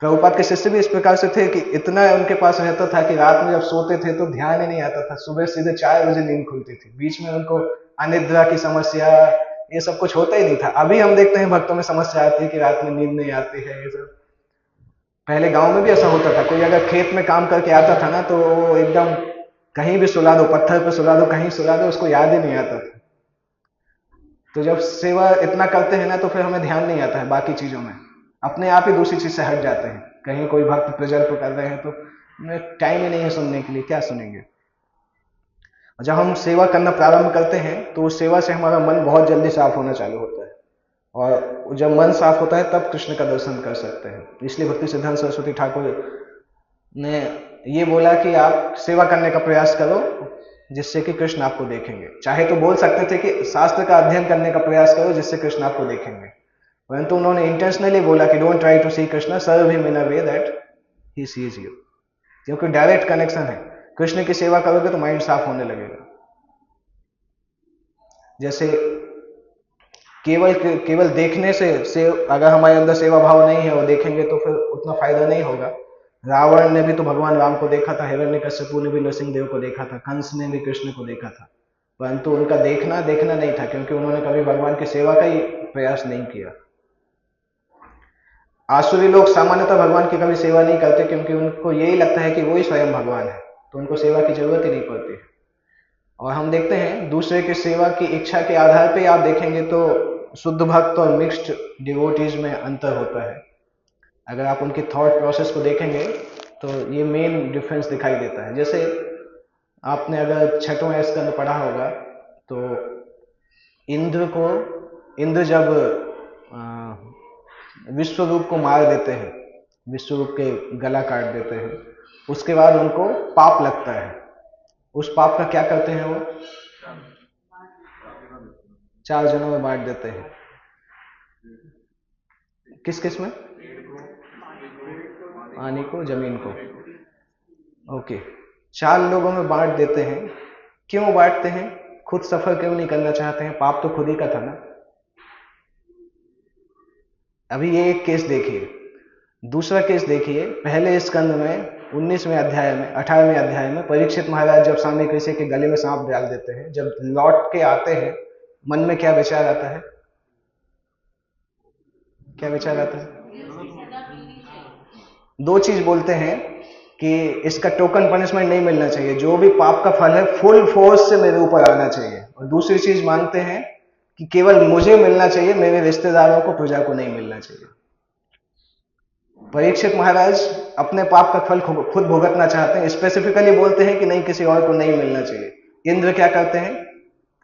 प्रभुपाद के शिष्य भी इस प्रकार से थे कि इतना उनके पास रहता था कि रात में जब सोते थे तो ध्यान ही नहीं आता था, सुबह सीधे 4 बजे नींद खुलती थी, बीच में उनको अनिद्रा की समस्या ये सब कुछ होता ही नहीं था। अभी हम देखते हैं भक्तों में समस्या आती है कि रात में नींद नहीं आती है, ये सब पहले गांव में भी ऐसा होता था। कोई अगर खेत में काम करके आता था ना तो वो एकदम कहीं भी सुला दो, पत्थर पे सुला दो, कहीं सुला दो, उसको याद ही नहीं आता था। तो जब सेवा इतना करते हैं ना तो फिर हमें ध्यान नहीं आता है बाकी चीजों में, अपने आप ही दूसरी चीज से हट जाते हैं। कहीं कोई भक्त प्रजल्प कर रहे हैं तो टाइम ही नहीं है सुनने के लिए, क्या सुनेंगे। जब हम सेवा करना प्रारंभ करते हैं तो उस सेवा से हमारा मन बहुत जल्दी साफ होना चालू होता है, और जब मन साफ होता है तब कृष्ण का दर्शन कर सकते हैं। इसलिए भक्ति सिद्धांत सरस्वती ठाकुर ने ये बोला कि आप सेवा करने का प्रयास करो जिससे कि कृष्ण आपको देखेंगे। चाहे तो बोल सकते थे कि शास्त्र का अध्ययन करने का प्रयास करो जिससे कृष्ण आपको देखेंगे, परंतु उन्होंने इंटेंशनली बोला कि don't try to see Krishna, serve him in a way that he sees you, क्योंकि डायरेक्ट कनेक्शन है। कृष्ण की सेवा करोगे तो माइंड साफ होने लगेगा। जैसे केवल देखने से अगर हमारे अंदर सेवा भाव नहीं है और देखेंगे तो फिर उतना फायदा नहीं होगा। रावण ने भी तो भगवान राम को देखा था, हिरण्यकश्यपु ने भी नरसिंह को देखा था, कंस ने भी कृष्ण को देखा था, परंतु उनका देखना नहीं था क्योंकि उन्होंने कभी भगवान की सेवा का ही प्रयास नहीं किया। आसुरी लोग सामान्यतः भगवान की कभी सेवा नहीं करते क्योंकि उनको यही लगता है कि वो ही स्वयं भगवान है, तो उनको सेवा की जरूरत ही नहीं पड़ती है। और हम देखते हैं दूसरे की सेवा की इच्छा के आधार पे आप देखेंगे तो शुद्ध भक्त और मिक्स्ड डिवोटीज में अंतर होता है। अगर आप उनकी थॉट प्रोसेस को देखेंगे तो ये मेन डिफरेंस दिखाई देता है। जैसे आपने अगर छठवां स्कंद पढ़ा होगा तो इंद्र जब विश्वरूप को मार देते हैं, विश्वरूप के गला काट देते हैं, उसके बाद उनको पाप लगता है। उस पाप का क्या करते हैं वो 4 जनों में बांट देते हैं। किस किस में? पानी को, जमीन को, ओके, 4 लोगों में बांट देते हैं। क्यों बांटते हैं? खुद सफर क्यों नहीं करना चाहते हैं? पाप तो खुद ही का था ना। अभी ये एक केस देखिए, दूसरा केस देखिए। पहले स्कंद में 19वें अध्याय में 18वें अध्याय में परीक्षित महाराज जब स्वामी कृष्ण के गले में सांप डाल देते हैं, जब लौट के आते हैं मन में क्या विचार आता है? क्या विचार आता है? 2 चीज बोलते हैं कि इसका टोकन पनिशमेंट नहीं मिलना चाहिए, जो भी पाप का फल है फुल फोर्स से मेरे ऊपर आना चाहिए। और दूसरी चीज मानते हैं कि केवल मुझे मिलना चाहिए, मेरे रिश्तेदारों को, प्रजा को नहीं मिलना चाहिए। परीक्षित महाराज अपने पाप का फल खुद भुगतना चाहते हैं, स्पेसिफिकली बोलते हैं कि नहीं, किसी और को नहीं मिलना चाहिए। इंद्र क्या करते हैं?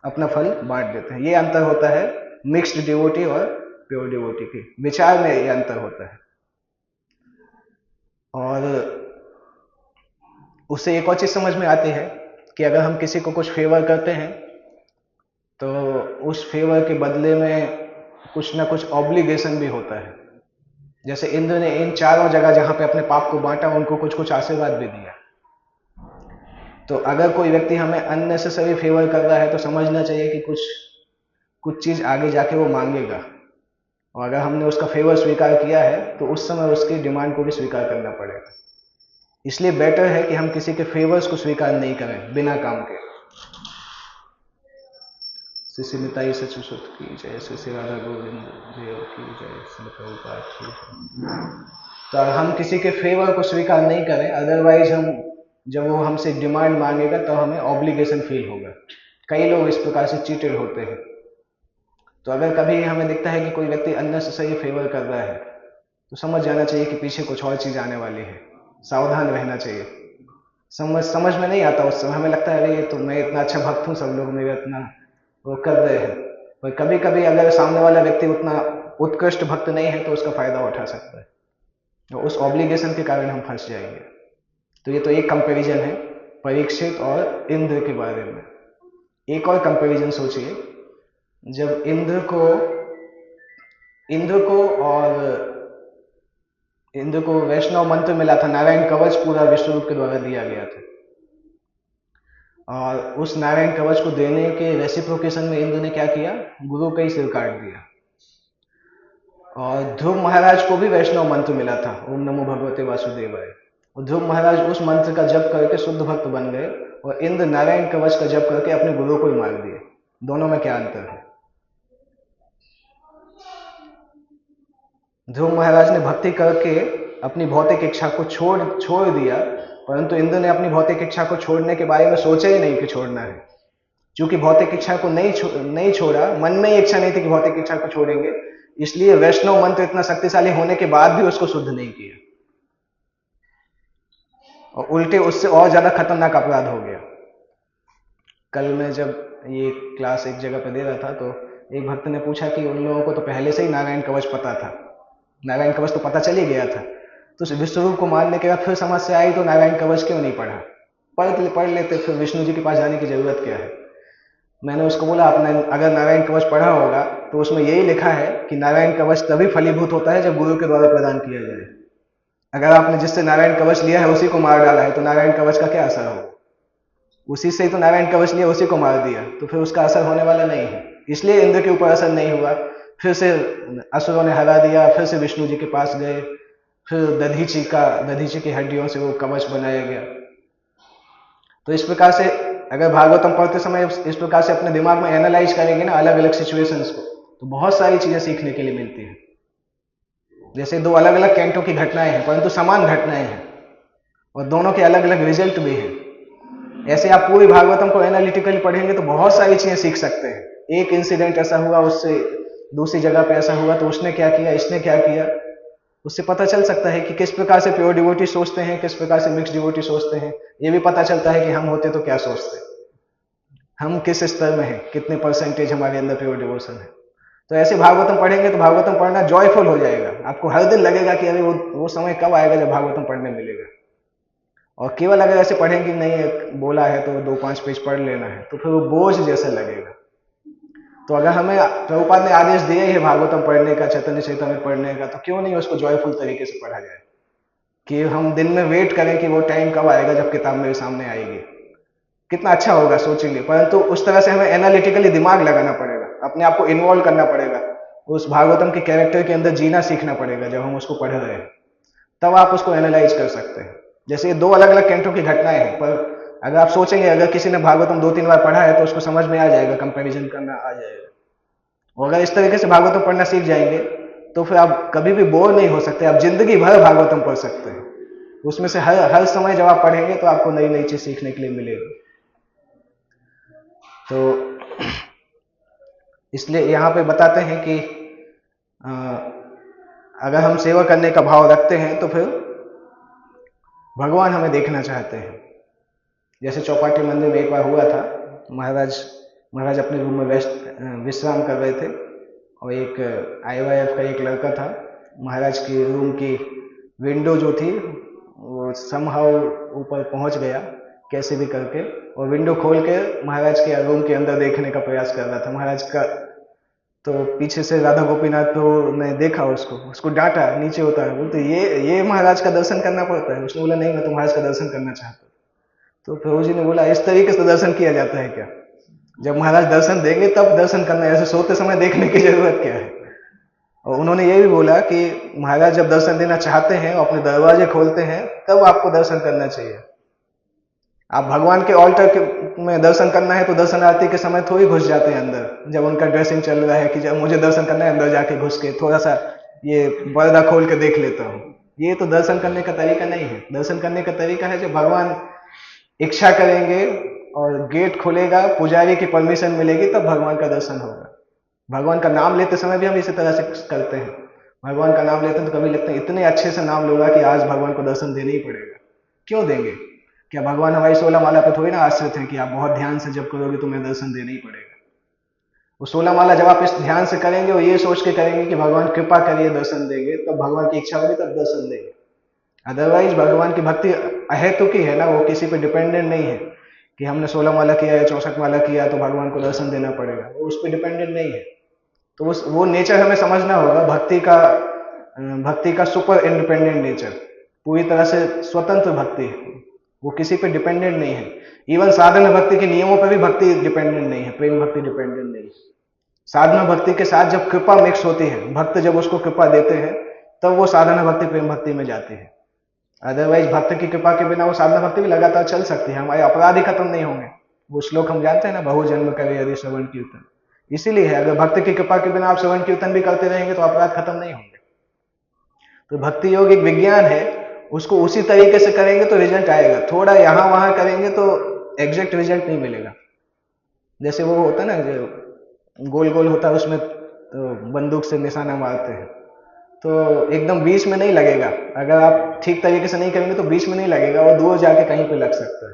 अपना फल बांट देते हैं। ये अंतर होता है मिक्स्ड डिवोटी और प्योर डिवोटी के विचार में, ये अंतर होता है। और उससे एक और चीज समझ में आती है कि अगर हम किसी को कुछ फेवर करते हैं तो उस फेवर के बदले में कुछ ना कुछ ऑब्लिगेशन भी होता है। जैसे इंद्र ने इन 4 जगह जहां पे अपने पाप को बांटा उनको कुछ कुछ आशीर्वाद भी दिया। तो अगर कोई व्यक्ति हमें अननेसेसरी फेवर कर रहा है तो समझना चाहिए कि कुछ चीज आगे जाके वो मांगेगा, और अगर हमने उसका फेवर स्वीकार किया है तो उस समय उसकी डिमांड को भी स्वीकार करना पड़ेगा। इसलिए बेटर है कि हम किसी के फेवर्स को स्वीकार नहीं करें बिना काम के। श्री निताई सचुसुत की जय, श्री राधा गोविंद देव की जय, श्री प्रभुपाद की जय। तो हम किसी के फेवर को स्वीकार नहीं करें, अदरवाइज हम जब वो हमसे डिमांड मांगेगा तो हमें ऑब्लिगेशन फील होगा। कई लोग इस प्रकार से चीटेड होते हैं। तो अगर कभी हमें दिखता है कि कोई व्यक्ति अननेसेसरी फेवर कर रहा है तो समझ जाना चाहिए कि पीछे कुछ और चीज आने वाली है, सावधान रहना चाहिए। समझ में नहीं आता उस समय, हमें लगता है अरे ये तो मैं इतना अच्छा भक्त हूँ, सब लोग मेरे इतना वो कर रहे हैं। पर कभी कभी अगर सामने वाला व्यक्ति उतना उत्कृष्ट भक्त नहीं है तो उसका फायदा उठा सकता है, और उस ऑब्लिगेशन के कारण हम फंस जाएंगे। तो ये तो एक कंपैरिजन है। परीक्षित और इंद्र के बारे में। एक और कंपैरिजन सोचिए, जब इंद्र को वैष्णव मंत्र मिला था, नारायण कवच पूरा विश्वरूप के द्वारा दिया गया था, और उस नारायण कवच को देने के रेसिप्रोकेशन में इंद्र ने क्या किया, गुरु का ही सिर काट दिया। और ध्रुव महाराज को भी वैष्णव मंत्र मिला था, ओम नमो भगवते वासुदेवाय, और ध्रुव महाराज उस मंत्र का जप करके शुद्ध भक्त बन गए, और इंद्र नारायण कवच का जप करके अपने गुरु को ही मार दिए। दोनों में क्या अंतर है? ध्रुव महाराज ने भक्ति करके अपनी भौतिक इच्छा को छोड़ दिया, परंतु इंद्र ने अपनी भौतिक इच्छा को छोड़ने के बारे में सोचा ही नहीं कि छोड़ना है। क्योंकि भौतिक इच्छा को नहीं छोड़ा, मन में ही इच्छा नहीं थी कि भौतिक इच्छा को छोड़ेंगे, इसलिए वैष्णव मंत्र इतना शक्तिशाली होने के बाद भी उसको शुद्ध नहीं किया, और उल्टे उससे और ज्यादा खतरनाक अपराध हो गया। कल मैं जब ये क्लास एक जगह पे दे रहा था, तो एक भक्त ने पूछा कि उन लोगों को तो पहले से ही नारायण कवच पता था, नारायण कवच तो पता चल ही गया था, तो विश्वरूप को मारने के बाद फिर समस्या आई तो नारायण कवच क्यों नहीं पढ़ा? पढ़ लेते, फिर विष्णु जी के पास जाने की जरूरत क्या है? मैंने उसको बोला, आपने अगर नारायण कवच पढ़ा होगा तो उसमें यही लिखा है कि नारायण कवच तभी फलीभूत होता है जब गुरु के द्वारा प्रदान किया जाए। अगर आपने जिससे नारायण कवच लिया है उसी को मार डाला है तो नारायण कवच का क्या असर होगा? उसी से ही तो नारायण कवच लिया, उसी को मार दिया, तो फिर उसका असर होने वाला नहीं है। इसलिए इंद्र के ऊपर असर नहीं हुआ। फिर से असुरों ने हरा दिया, फिर से विष्णु जी के पास गए, फिर दधीची की हड्डियों से वो कवच बनाया गया। तो इस प्रकार से अगर भागवतम पढ़ते समय इस प्रकार से अपने दिमाग में एनालाइज करेंगे ना अलग अलग सिचुएशंस को, तो बहुत सारी चीजें सीखने के लिए मिलती है। जैसे दो अलग अलग कैंटों की घटनाएं हैं, परंतु समान घटनाएं हैं, और दोनों के अलग अलग रिजल्ट भी हैं। ऐसे आप पूरी भागवतम को एनालिटिकली पढ़ेंगे तो बहुत सारी चीजें सीख सकते हैं। एक इंसिडेंट ऐसा हुआ, उससे दूसरी जगह पे ऐसा हुआ, तो उसने क्या किया, इसने क्या किया, उससे पता चल सकता है कि किस प्रकार से प्योर डिवोटी सोचते हैं, किस प्रकार से मिक्स डिवोटी सोचते हैं। ये भी पता चलता है कि हम होते तो क्या सोचते, हम किस स्तर में हैं, कितने परसेंटेज हमारे अंदर प्योर डिवोशन है। तो ऐसे भागवतम पढ़ेंगे तो भागवतम पढ़ना जॉयफुल हो जाएगा। आपको हर दिन लगेगा कि अरे वो समय कब आएगा जब भागवतम पढ़ने मिलेगा। और केवल अगर ऐसे पढ़ेंगे नहीं, बोला है तो 2-5 पेज पढ़ लेना है, तो फिर वो बोझ जैसा लगेगा। तो अगर हमें प्रभुपाद ने आदेश दिया ही है भागवतम पढ़ने का, चैतन्य चरितमृत पढ़ने का, तो क्यों नहीं उसको जॉयफुल तरीके से पढ़ा जाए, कि हम दिन में वेट करें कि वो टाइम कब आएगा जब किताब मेरे सामने आएगी। कितना अच्छा होगा, सोचेंगे। परंतु उस तरह से हमें एनालिटिकली दिमाग लगाना पड़ेगा, अपने आप को इन्वॉल्व करना पड़ेगा, उस भागवतम के कैरेक्टर के अंदर जीना सीखना पड़ेगा। जब हम उसको पढ़ रहे हैं तब आप उसको एनालाइज कर सकते हैं। जैसे ये दो अलग अलग कैंटों की घटनाएं हैं, पर अगर आप सोचेंगे, अगर किसी ने भागवतम 2-3 बार पढ़ा है तो उसको समझ में आ जाएगा, कंपैरिजन करना आ जाएगा। और अगर इस तरीके से भागवतम पढ़ना सीख जाएंगे तो फिर आप कभी भी बोर नहीं हो सकते, आप जिंदगी भर भागवतम पढ़ सकते हैं। उसमें से हर समय जब आप पढ़ेंगे तो आपको नई नई चीज सीखने के लिए मिलेगी। तो इसलिए यहाँ पे बताते हैं कि अगर हम सेवा करने का भाव रखते हैं तो फिर भगवान हमें देखना चाहते हैं। जैसे चौपाटी मंदिर में एक बार हुआ था, महाराज अपने रूम में विश्राम कर रहे थे, और एक IYF का एक लड़का था, महाराज की रूम की विंडो जो थी वो समहाउ ऊपर पहुंच गया कैसे भी करके, और विंडो खोल के महाराज के रूम के अंदर देखने का प्रयास कर रहा था। महाराज का तो पीछे से राधा गोपीनाथ तो ने देखा, उसको डांटा, नीचे उतारा, बोलते ये महाराज का दर्शन करना पड़ता है। उसने बोला नहीं, मैं तो महाराज का दर्शन करना चाहता हूँ। तो प्रभु जी ने बोला इस तरीके से दर्शन किया जाता है क्या? जब महाराज दर्शन देंगे तब दर्शन करना है, ऐसे सोते समय देखने की जरूरत क्या है? और उन्होंने ये भी बोला कि महाराज जब दर्शन देना चाहते हैं और अपने दरवाजे खोलते हैं तब आपको दर्शन करना चाहिए। आप भगवान के ऑल्टर में दर्शन करना है तो दर्शन आरती के समय थोड़ी घुस जाते हैं अंदर, जब उनका ड्रेसिंग चल रहा है कि जब मुझे दर्शन करना है अंदर जाके घुस के थोड़ा सा ये पर्दा खोल के देख लेता हूँ। ये तो दर्शन करने का तरीका नहीं है। दर्शन करने का तरीका है जब भगवान इच्छा करेंगे और गेट खुलेगा, पुजारी की परमिशन मिलेगी, तब भगवान का दर्शन होगा। भगवान का नाम लेते समय भी हम इसी तरह से करते हैं। भगवान का नाम लेते हैं तो कभी लगता है इतने अच्छे से नाम लूंगा कि आज भगवान को दर्शन देना ही पड़ेगा। क्यों देंगे? क्या भगवान हमारी 16 माला पे थोड़ी ना आश्रित है कि आप बहुत ध्यान से जब करोगे तो मैं दर्शन देना ही पड़ेगा। वो 16 माला जब आप इस ध्यान से करेंगे और ये सोच के करेंगे कि भगवान कृपा करिए दर्शन देंगे, तब भगवान की इच्छा होगी तब दर्शन देंगे। अदरवाइज भगवान की भक्ति अहेतुकी है ना, वो किसी पे डिपेंडेंट नहीं है कि हमने 16 माला किया या 64 माला किया तो भगवान को दर्शन देना पड़ेगा, वो उस पर डिपेंडेंट नहीं है। तो उस वो नेचर हमें समझना होगा, भक्ति का सुपर इंडिपेंडेंट नेचर, पूरी तरह से स्वतंत्र भक्ति है, वो किसी पे डिपेंडेंट नहीं है। इवन साधना भक्ति के नियमों पर भी भक्ति डिपेंडेंट नहीं है, प्रेम भक्ति डिपेंडेंट नहीं है। साधना भक्ति के साथ जब कृपा मिक्स होती है, भक्त जब उसको कृपा देते हैं, तब वो साधना भक्ति प्रेम भक्ति में जाती है। अदरवाइज भक्त की कृपा के बिना वो साधना भक्ति भी लगातार चल सकती है, हमारे अपराध ही खत्म नहीं होंगे। वो श्लोक हम जानते हैं ना, बहु जन्म करे यदि श्रवण कीर्तन, इसीलिए है, अगर भक्त की कृपा के बिना आप श्रवण कीर्तन भी करते रहेंगे तो अपराध खत्म नहीं होंगे। तो भक्ति योग एक विज्ञान है, उसको उसी तरीके से करेंगे तो रिजल्ट आएगा, थोड़ा यहां वहां करेंगे तो एग्जैक्ट रिजल्ट नहीं मिलेगा। जैसे वो होता है ना, जो गोल गोल होता है उसमें तो बंदूक से निशाना मारते हैं, तो एकदम बीच में नहीं लगेगा, अगर आप ठीक तरीके से नहीं करेंगे तो बीच में नहीं लगेगा, वो दूर जाके कहीं पे लग सकता है।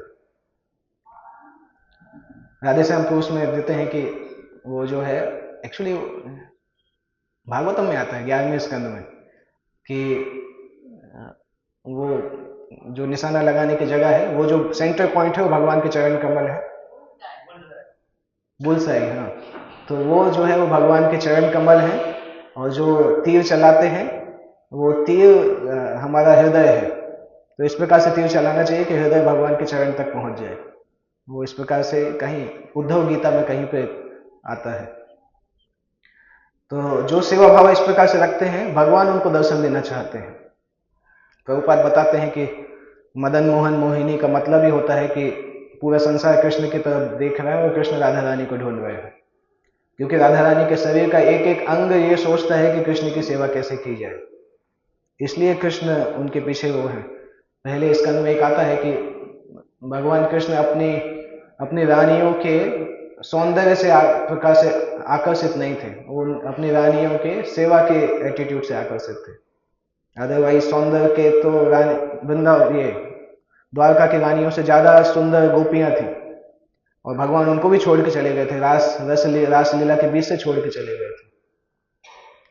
राधे श्याम को उसमें देते हैं कि वो जो है, एक्चुअली भागवतम में आता है 11वें स्कंद में, कि वो जो निशाना लगाने की जगह है, वो जो सेंटर पॉइंट है वो भगवान के चरण कमल है, बुलसाई, हाँ। तो वो जो है वो भगवान के चरण कमल है, और जो तीर चलाते हैं वो तीर हमारा हृदय है। तो इस प्रकार से तीर चलाना चाहिए कि हृदय भगवान के चरण तक पहुंच जाए। वो इस प्रकार से कहीं उद्धव गीता में कहीं पे आता है। तो जो सेवा भाव इस प्रकार से रखते हैं, भगवान उनको दर्शन देना चाहते हैं। प्रभुपाद बताते हैं कि मदन मोहन मोहिनी का मतलब ही होता है कि पूरा संसार कृष्ण की तरफ देख रहा है और कृष्ण राधा रानी को ढूंढ रहे हैं, क्योंकि राधा रानी के शरीर का एक एक अंग ये सोचता है कि कृष्ण की सेवा कैसे की जाए, इसलिए कृष्ण उनके पीछे वो है। पहले स्कंद में एक आता है कि भगवान कृष्ण अपनी अपनी रानियों के सौंदर्य से प्रकार से आकर्षित नहीं थे, वो अपनी रानियों के सेवा के एटीट्यूड से आकर्षित थे। अदरवाइज सौंदर्य के तो वृंदावन ये द्वारका की रानियों से ज्यादा सुंदर गोपियां थी, और भगवान उनको भी छोड़ के चले गए थे, रासलीला के बीच से छोड़ के चले गए थे,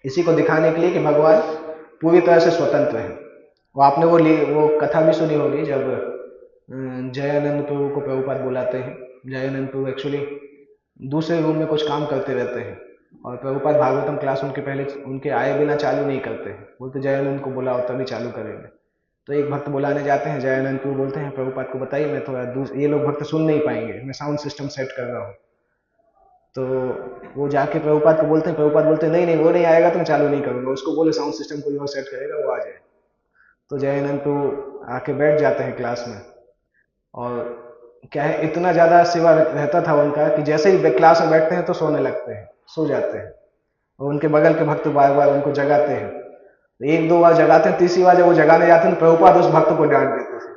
इसी को दिखाने के लिए कि भगवान पूरी तरह से स्वतंत्र है। वो आपने वो कथा भी सुनी होगी, जब जयानंद प्रभु को प्रभुपाद बुलाते हैं। जयानंद प्रभु एक्चुअली दूसरे रूम में कुछ काम करते रहते हैं, और प्रभुपाद भागवतम क्लास उनके आए बिना चालू नहीं करते हैं, बोलते जयानंद को बुलाओ तभी चालू करेंगे। तो एक भक्त बुलाने जाते हैं, जयानंद प्रभु बोलते हैं प्रभुपाद को बताइए, मैं थोड़ा ये लोग भक्त सुन नहीं पाएंगे, मैं साउंड सिस्टम सेट कर रहा हूँ। तो वो जाके प्रभुपाद को बोलते हैं, प्रभुपाद बोलते हैं नहीं नहीं वो नहीं आएगा तो मैं चालू नहीं करूंगा, उसको बोले साउंड सिस्टम कोई और सेट करेगा वो आ जाए। तो जयानंद प्रभु आके बैठ जाते हैं क्लास में, और क्या है, इतना ज्यादा सेवा रहता था उनका कि जैसे ही क्लास में बैठते हैं तो सोने लगते हैं, सो जाते हैं, और उनके बगल के भक्त बार बार उनको जगाते हैं। तो एक दो बार जगाते हैं, तीसरी बार जब वो जगाने जाते हैं तो प्रभुपाद उस भक्त को डांट देते थे।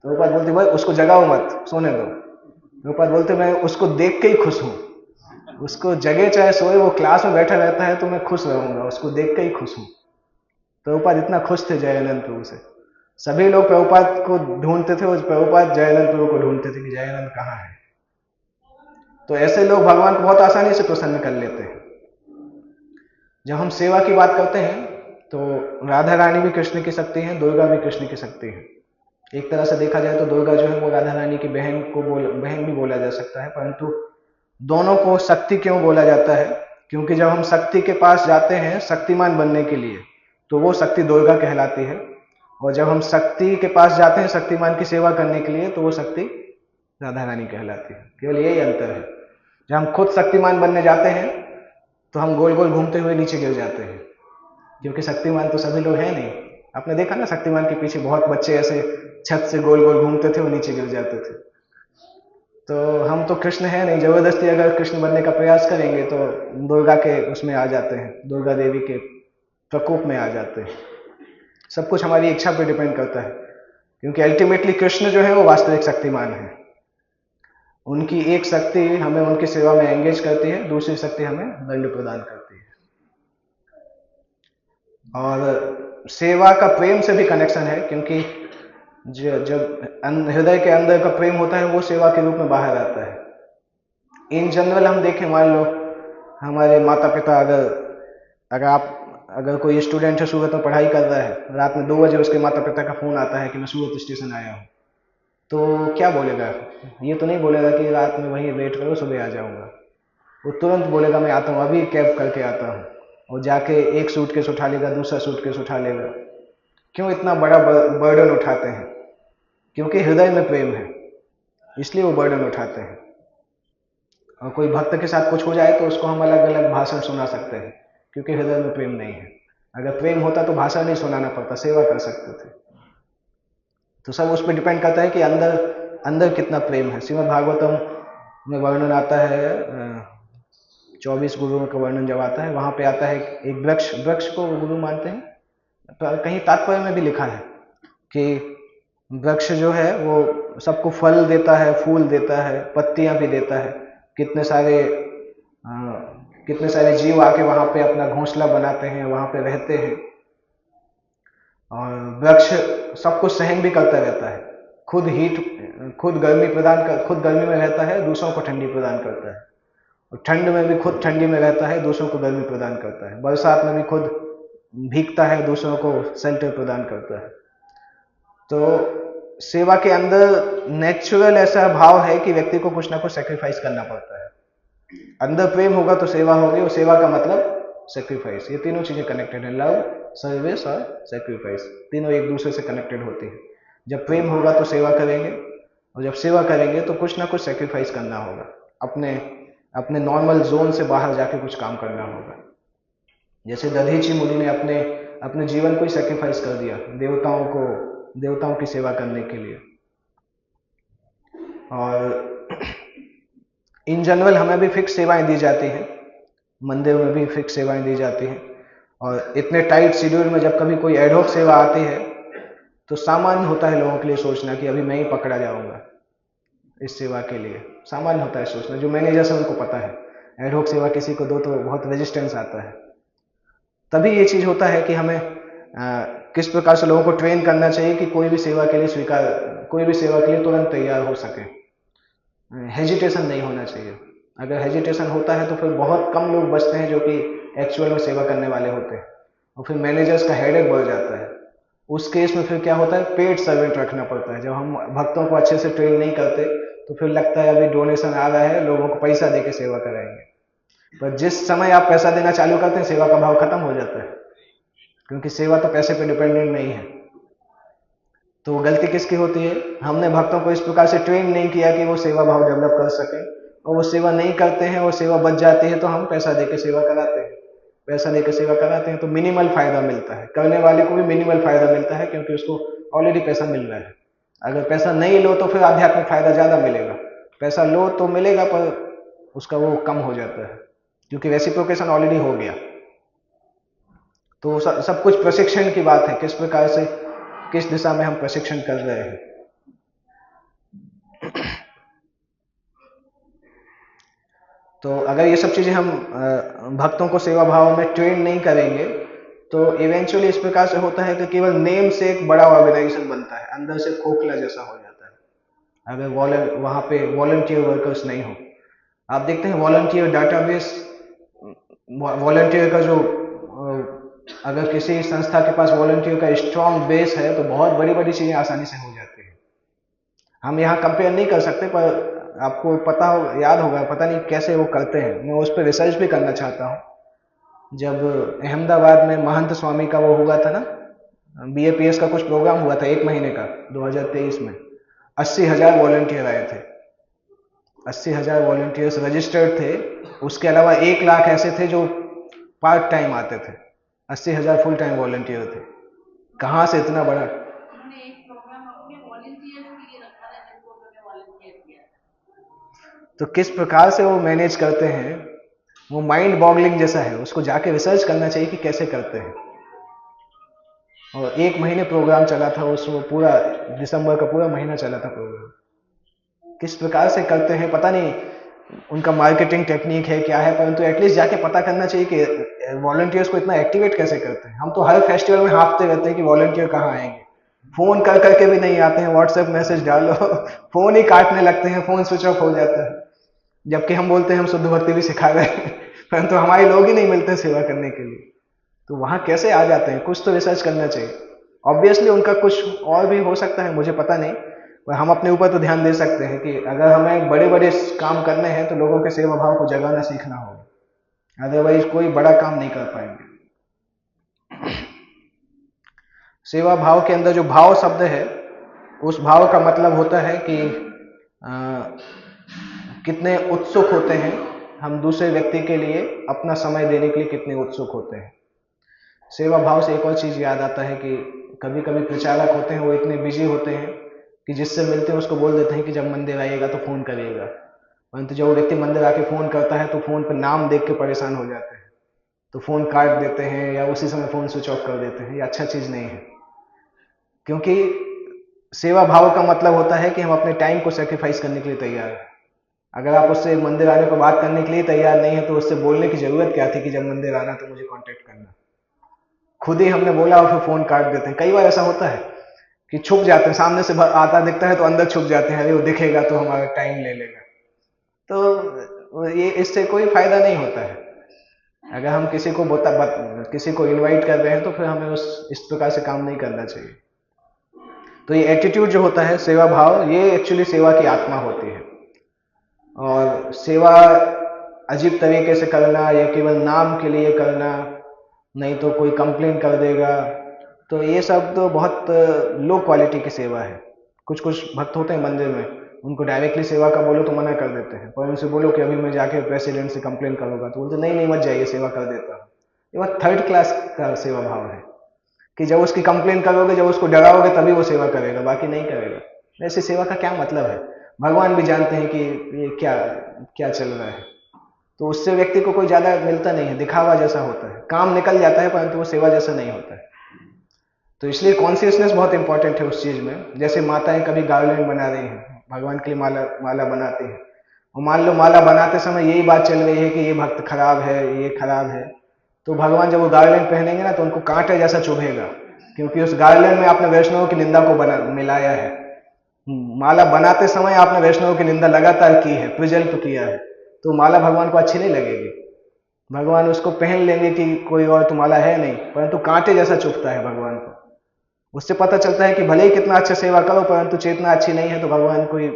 प्रभुपाद बोलते भाई उसको जगाओ मत, सोने दो। प्रभुपाद बोलते मैं उसको देख के ही खुश हूँ, उसको जगे चाहे सोए, वो क्लास में बैठा रहता है तो मैं खुश रहूंगा, उसको देख के ही खुश हूँ। प्रभुपाद इतना खुश थे जयानंद प्रभु से। सभी लोग प्रभुपाद को ढूंढते थे, और प्रभुपाद जयानंद प्रभु को ढूंढते थे कि जयानंद कहाँ है। तो ऐसे लोग भगवान को बहुत आसानी से प्रसन्न कर लेते हैं। जब हम सेवा की बात करते हैं तो राधा रानी भी कृष्ण की शक्ति है, दुर्गा भी कृष्ण की शक्ति है। एक तरह से देखा जाए तो दुर्गा जो है वो राधा रानी की बहन भी बोला जा सकता है, परंतु दोनों को शक्ति क्यों बोला जाता है, क्योंकि जब हम शक्ति के पास जाते हैं शक्तिमान बनने के लिए तो वो शक्ति दुर्गा कहलाती है, और जब हम शक्ति के पास जाते हैं शक्तिमान की सेवा करने के लिए तो वो शक्ति राधा रानी कहलाती है। केवल यही अंतर है। जब हम खुद शक्तिमान बनने जाते हैं तो हम गोल गोल घूमते हुए नीचे गिर जाते हैं, क्योंकि शक्तिमान तो सभी लोग हैं नहीं। आपने देखा ना, शक्तिमान के पीछे बहुत बच्चे ऐसे छत से गोल गोल घूमते थे और नीचे गिर जाते थे। तो हम तो कृष्ण है नहीं, जबरदस्ती अगर कृष्ण बनने का प्रयास करेंगे तो दुर्गा के उसमें आ जाते हैं, दुर्गा देवी के प्रकोप में आ जाते हैं। सब कुछ हमारी इच्छा पर डिपेंड करता है, क्योंकि अल्टीमेटली कृष्ण जो है वो वास्तविक शक्तिमान है। उनकी एक शक्ति हमें उनकी सेवा में एंगेज करती है, दूसरी शक्ति हमें दंड प्रदान करती है। और सेवा का प्रेम से भी कनेक्शन है, क्योंकि जब हृदय के अंदर का प्रेम होता है वो सेवा के रूप में बाहर आता है। इन जनरल हम देखें, मान लो हमारे माता पिता, अगर आप अगर कोई स्टूडेंट है सूरत में पढ़ाई कर रहा है, रात में 2 बजे उसके माता पिता का फ़ोन आता है कि मैं सूरत स्टेशन आया हूँ, तो क्या बोलेगा? ये तो नहीं बोलेगा कि रात में वहीं वेट करो सुबह आ जाऊँगा। वो तुरंत बोलेगा मैं आता हूँ, अभी कैब करके आता हूँ। और जाके एक सूटकेस उठा लेगा, दूसरा सूटकेस उठा लेगा। क्यों इतना बड़ा बर्डन उठाते हैं? क्योंकि हृदय में प्रेम है, इसलिए वो बर्डन उठाते हैं। और कोई भक्त के साथ कुछ हो जाए तो उसको हम अलग अलग भाषण सुना सकते हैं, क्योंकि हृदय में प्रेम नहीं है। अगर प्रेम होता तो भाषण नहीं सुनाना पड़ता, सेवा कर सकते थे। तो सब उस पर डिपेंड करता है कि अंदर अंदर कितना प्रेम है। श्रीमद् भागवतम में वर्णन आता है, 24 गुरुओं का वर्णन जब आता है, वहां पे आता है एक वृक्ष, वृक्ष को गुरु मानते हैं। तो कहीं तात्पर्य में भी लिखा है कि वृक्ष जो है वो सबको फल देता है, फूल देता है, पत्तियां भी देता है। कितने सारे कितने सारे जीव आके वहां पे अपना घोंसला बनाते हैं, वहां पे रहते हैं। और वृक्ष सब कुछ सहन भी करता रहता है, खुद गर्मी में रहता है, दूसरों को ठंडी प्रदान करता है। और ठंड में भी खुद ठंडी में रहता है, दूसरों को गर्मी प्रदान करता है। बरसात में भी खुद भीगता है, दूसरों को शेल्टर प्रदान करता है। तो सेवा के अंदर नेचुरल ऐसा भाव है कि व्यक्ति को कुछ ना कुछ सेक्रीफाइस करना पड़ता है। अंदर प्रेम होगा तो सेवा होगी, और सेवा का मतलब सेक्रीफाइस। ये तीनों चीजें कनेक्टेड है, लव, सर्विस और सेक्रीफाइस। तीनों एक दूसरे से कनेक्टेड होती है। जब प्रेम होगा तो सेवा करेंगे, और जब सेवा करेंगे तो कुछ ना कुछ सेक्रीफाइस करना होगा। अपने नॉर्मल जोन से बाहर जाके कुछ काम करना होगा। जैसे दधीची मुनि ने अपने जीवन को ही सेक्रीफाइस कर दिया देवताओं की सेवा करने के लिए। और इन जनरल हमें भी फिक्स सेवाएं दी जाती हैं, मंदिर में भी फिक्स सेवाएं दी जाती हैं। और इतने टाइट शेड्यूल में जब कभी कोई एडहॉक सेवा आती है तो सामान्य होता है लोगों के लिए सोचना कि अभी मैं ही पकड़ा जाऊंगा इस सेवा के लिए। सामान्य होता है सोचना, जो मैनेजर है उनको पता है एडहॉक सेवा किसी को दो तो बहुत रेजिस्टेंस आता है। तभी ये चीज होता है कि हमें किस प्रकार से लोगों को ट्रेन करना चाहिए कि कोई भी सेवा के लिए तुरंत तैयार हो सके। हेजिटेशन नहीं होना चाहिए। अगर हेजिटेशन होता है तो फिर बहुत कम लोग बचते हैं जो कि एक्चुअल में सेवा करने वाले होते हैं, और फिर मैनेजर्स का हेडेक बढ़ जाता है। उस केस में फिर क्या होता है, पेड सर्वेंट रखना पड़ता है। जब हम भक्तों को अच्छे से ट्रेन नहीं करते तो फिर लगता है अभी डोनेशन आ रहा है, लोगों को पैसा देके सेवा कराएंगे। पर जिस समय आप पैसा देना चालू करते हैं, सेवा का भाव खत्म हो जाता है, क्योंकि सेवा तो पैसे पे डिपेंडेंट नहीं है। तो गलती किसकी होती है? हमने भक्तों को इस प्रकार से ट्रेन नहीं किया कि वो सेवा भाव डेवलप कर सके, और वो सेवा नहीं करते हैं, वो सेवा बच जाती है तो हम पैसा देके सेवा कराते हैं। पैसा देकर सेवा कराते हैं तो मिनिमल फायदा मिलता है, करने वाले को भी मिनिमल फायदा मिलता है, क्योंकि उसको ऑलरेडी पैसा मिल रहा है। अगर पैसा नहीं लो तो फिर आध्यात्मिक फायदा ज्यादा मिलेगा। पैसा लो तो मिलेगा पर उसका वो कम हो जाता है, क्योंकि रेसिप्रोकेशन ऑलरेडी हो गया। तो सब कुछ प्रशिक्षण की बात है, किस प्रकार से किस दिशा में हम प्रशिक्षण कर रहे हैं। तो अगर ये सब चीजें हम भक्तों को सेवा भाव में ट्रेन नहीं करेंगे तो इवेंचुअली इस प्रकार से होता है कि केवल नेम से एक बड़ा ऑर्गेनाइजेशन बनता है, अंदर से खोखला जैसा हो जाता है अगर वहां पे वॉलंटियर वर्कर्स नहीं हो। आप देखते हैं वॉलंटियर डाटाबेस, वॉलंटियर का जो अगर किसी संस्था के पास वॉलंटियर का स्ट्रॉन्ग बेस है तो बहुत बड़ी बड़ी चीजें आसानी से हो जाती है। हम यहाँ कंपेयर नहीं कर सकते, पर आपको पता हो, याद होगा, पता नहीं कैसे वो करते हैं। मैं उस पर रिसर्च भी करना चाहता हूँ। जब अहमदाबाद में महंत स्वामी का वो हुआ था ना, BAPS का कुछ प्रोग्राम हुआ था 1 महीने का 2023 में, 80,000 वॉलंटियर आए थे। 80,000 वॉलंटियर्स रजिस्टर्ड थे, उसके अलावा 1 लाख ऐसे थे जो पार्ट टाइम आते थे। 80,000 फुल टाइम वॉलंटियर थे। कहाँ से इतना बड़ा? तो किस प्रकार से वो मैनेज करते हैं, वो माइंड बॉगलिंग जैसा है। उसको जाके रिसर्च करना चाहिए कि कैसे करते हैं। और 1 महीने प्रोग्राम चला था, उसमें पूरा दिसंबर का पूरा महीना चला था प्रोग्राम। किस प्रकार से करते हैं पता नहीं, उनका मार्केटिंग टेक्निक है क्या है, परंतु एटलीस्ट जाके पता करना चाहिए कि वॉलंटियर्स को इतना एक्टिवेट कैसे करते हैं। हम तो हर फेस्टिवल में हाँफते रहते हैं कि वॉलंटियर कहाँ आएंगे, फोन कर करके भी नहीं आते हैं, व्हाट्सएप मैसेज डालो फोन ही काटने लगते हैं, फोन स्विच ऑफ हो जाता है। जबकि हम बोलते हैं हम शुद्ध भक्ति भी सिखा रहे हैं, परंतु हमारे लोग ही नहीं मिलते सेवा करने के लिए। तो वहाँ कैसे आ जाते हैं, कुछ तो रिसर्च करना चाहिए। ऑब्वियसली उनका कुछ और भी हो सकता है, मुझे पता नहीं, पर हम अपने ऊपर तो ध्यान दे सकते हैं कि अगर हमें बड़े बड़े काम करने हैं तो लोगों के सेवा भाव को जगाना सीखना होगा, अदरवाइज कोई बड़ा काम नहीं कर पाएंगे। सेवा भाव के अंदर जो भाव शब्द है, उस भाव का मतलब होता है कि कितने उत्सुक होते हैं हम दूसरे व्यक्ति के लिए, अपना समय देने के लिए कितने उत्सुक होते हैं। सेवा भाव से एक और चीज़ याद आता है कि कभी कभी प्रचारक होते हैं, वो इतने बिजी होते हैं कि जिससे मिलते हैं उसको बोल देते हैं कि जब मंदिर आइएगा तो फ़ोन करिएगा, परंतु जब वो व्यक्ति मंदिर आके फ़ोन करता है तो फ़ोन पर नाम देख के परेशान हो जाते हैं, तो फ़ोन काट देते हैं या उसी समय फ़ोन स्विच ऑफ कर देते हैं। ये अच्छा चीज़ नहीं है, क्योंकि सेवा भाव का मतलब होता है कि हम अपने टाइम को सेक्रीफाइस करने के लिए तैयार हैं। अगर आप उससे मंदिर आने को बात करने के लिए तैयार नहीं है तो उससे बोलने की जरूरत क्या थी कि जब मंदिर आना तो मुझे कांटेक्ट करना। खुद ही हमने बोला और फिर फोन काट देते हैं। कई बार ऐसा होता है कि छुप जाते हैं, सामने से आता दिखता है तो अंदर छुप जाते हैं, अरे वो दिखेगा तो हमारा टाइम ले लेगा। तो ये इससे कोई फायदा नहीं होता है। अगर हम किसी को इनवाइट कर रहे हैं तो फिर हमें इस प्रकार से काम नहीं करना चाहिए। तो ये एटीट्यूड जो होता है, सेवा भाव, ये एक्चुअली सेवा की आत्मा होती है। और सेवा अजीब तरीके से करना या केवल नाम के लिए करना, नहीं तो कोई कंप्लेन कर देगा, तो ये सब तो बहुत लो क्वालिटी की सेवा है। कुछ कुछ भक्त होते हैं मंदिर में, उनको डायरेक्टली सेवा का बोलो तो मना कर देते हैं, पर उनसे बोलो कि अभी मैं जाके प्रेसिडेंट से कंप्लेन करूंगा तो बोलते नहीं नहीं मत जाइए, सेवा कर देता हूँ। ये बहुत थर्ड क्लास का सेवा भाव है कि जब उसकी कंप्लेन करोगे, जब उसको डराओगे तभी वो सेवा करेगा, बाकी नहीं करेगा। ऐसी सेवा का क्या मतलब है? भगवान भी जानते हैं कि ये क्या क्या चल रहा है, तो उससे व्यक्ति को कोई ज्यादा मिलता नहीं है, दिखावा जैसा होता है, काम निकल जाता है परंतु वो सेवा जैसा नहीं होता है। तो इसलिए कॉन्शियसनेस बहुत इंपॉर्टेंट है उस चीज में। जैसे माताएं कभी गार्लैंड बना रही हैं, भगवान के लिए माला माला बनाती हैं, और मान लो माला बनाते समय यही बात चल रही है कि ये भक्त खराब है, ये खराब है, तो भगवान जब वो गार्लैंड पहनेंगे ना तो उनको कांटे जैसा चुभेगा, क्योंकि उस गार्लैंड में आपने वैष्णव की निंदा को मिलाया है। माला बनाते समय आपने वैष्णव की निंदा लगातार की है, प्रजल्प किया है, तो माला भगवान को अच्छी नहीं लगेगी। भगवान उसको पहन लेंगे कि कोई और तो माला है नहीं, परंतु कांटे जैसा चुभता है भगवान को। उससे पता चलता है कि भले ही कितना अच्छा सेवा करो, परंतु चेतना अच्छी नहीं है तो भगवान कोई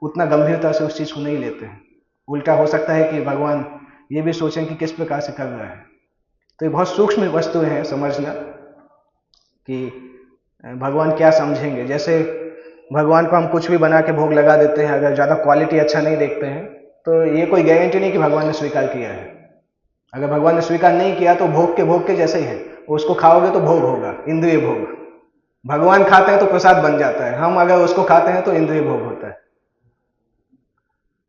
उतना गंभीरता से उस चीज को नहीं लेते हैं। उल्टा हो सकता है कि भगवान ये भी सोचें कि किस प्रकार से कर रहा है। तो ये बहुत सूक्ष्म वस्तुएं हैं समझना कि भगवान क्या समझेंगे। जैसे भगवान को हम कुछ भी बना के भोग लगा देते हैं, अगर ज़्यादा क्वालिटी अच्छा नहीं देखते हैं तो ये कोई गारंटी नहीं कि भगवान ने स्वीकार किया है। अगर भगवान ने स्वीकार नहीं किया तो भोग के जैसे ही है, उसको खाओगे तो भोग होगा, इंद्रिय भोग। भगवान खाते हैं तो प्रसाद बन जाता है, हम अगर उसको खाते हैं तो इंद्रिय भोग होता है।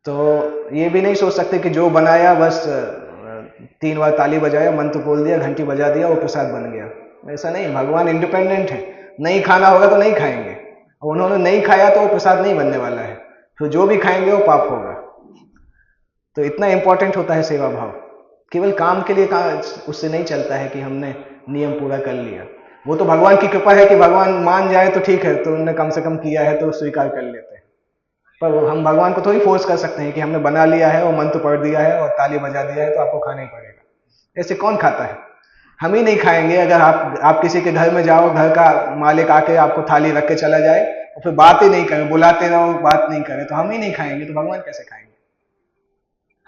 तो ये भी नहीं सोच सकते कि जो बनाया बस 3 बार ताली बजाया, मंत्र बोल दिया, घंटी बजा दिया, वो प्रसाद बन गया। ऐसा नहीं, भगवान इंडिपेंडेंट है, नहीं खाना होगा तो नहीं खाएंगे, और उन्होंने नहीं खाया तो वो प्रसाद नहीं बनने वाला है, तो जो भी खाएंगे वो पाप होगा। तो इतना इंपॉर्टेंट होता है सेवा भाव। केवल काम के लिए उससे नहीं चलता है कि हमने नियम पूरा कर लिया। वो तो भगवान की कृपा है कि भगवान मान जाए तो ठीक है, तो उन्होंने कम से कम किया है तो स्वीकार कर लेते हैं। पर हम भगवान को थोड़ी फोर्स कर सकते हैं कि हमने बना लिया है और मंत्र पढ़ दिया है और ताली बजा दिया है तो आपको खाना ही पड़ेगा। ऐसे कौन खाता है? हम ही नहीं खाएंगे। अगर आप किसी के घर में जाओ, घर का मालिक आके आपको थाली रख के चला जाए और फिर बात ही नहीं करे, बुलाते रहो बात नहीं करे, तो हम ही नहीं खाएंगे तो भगवान कैसे खाएंगे?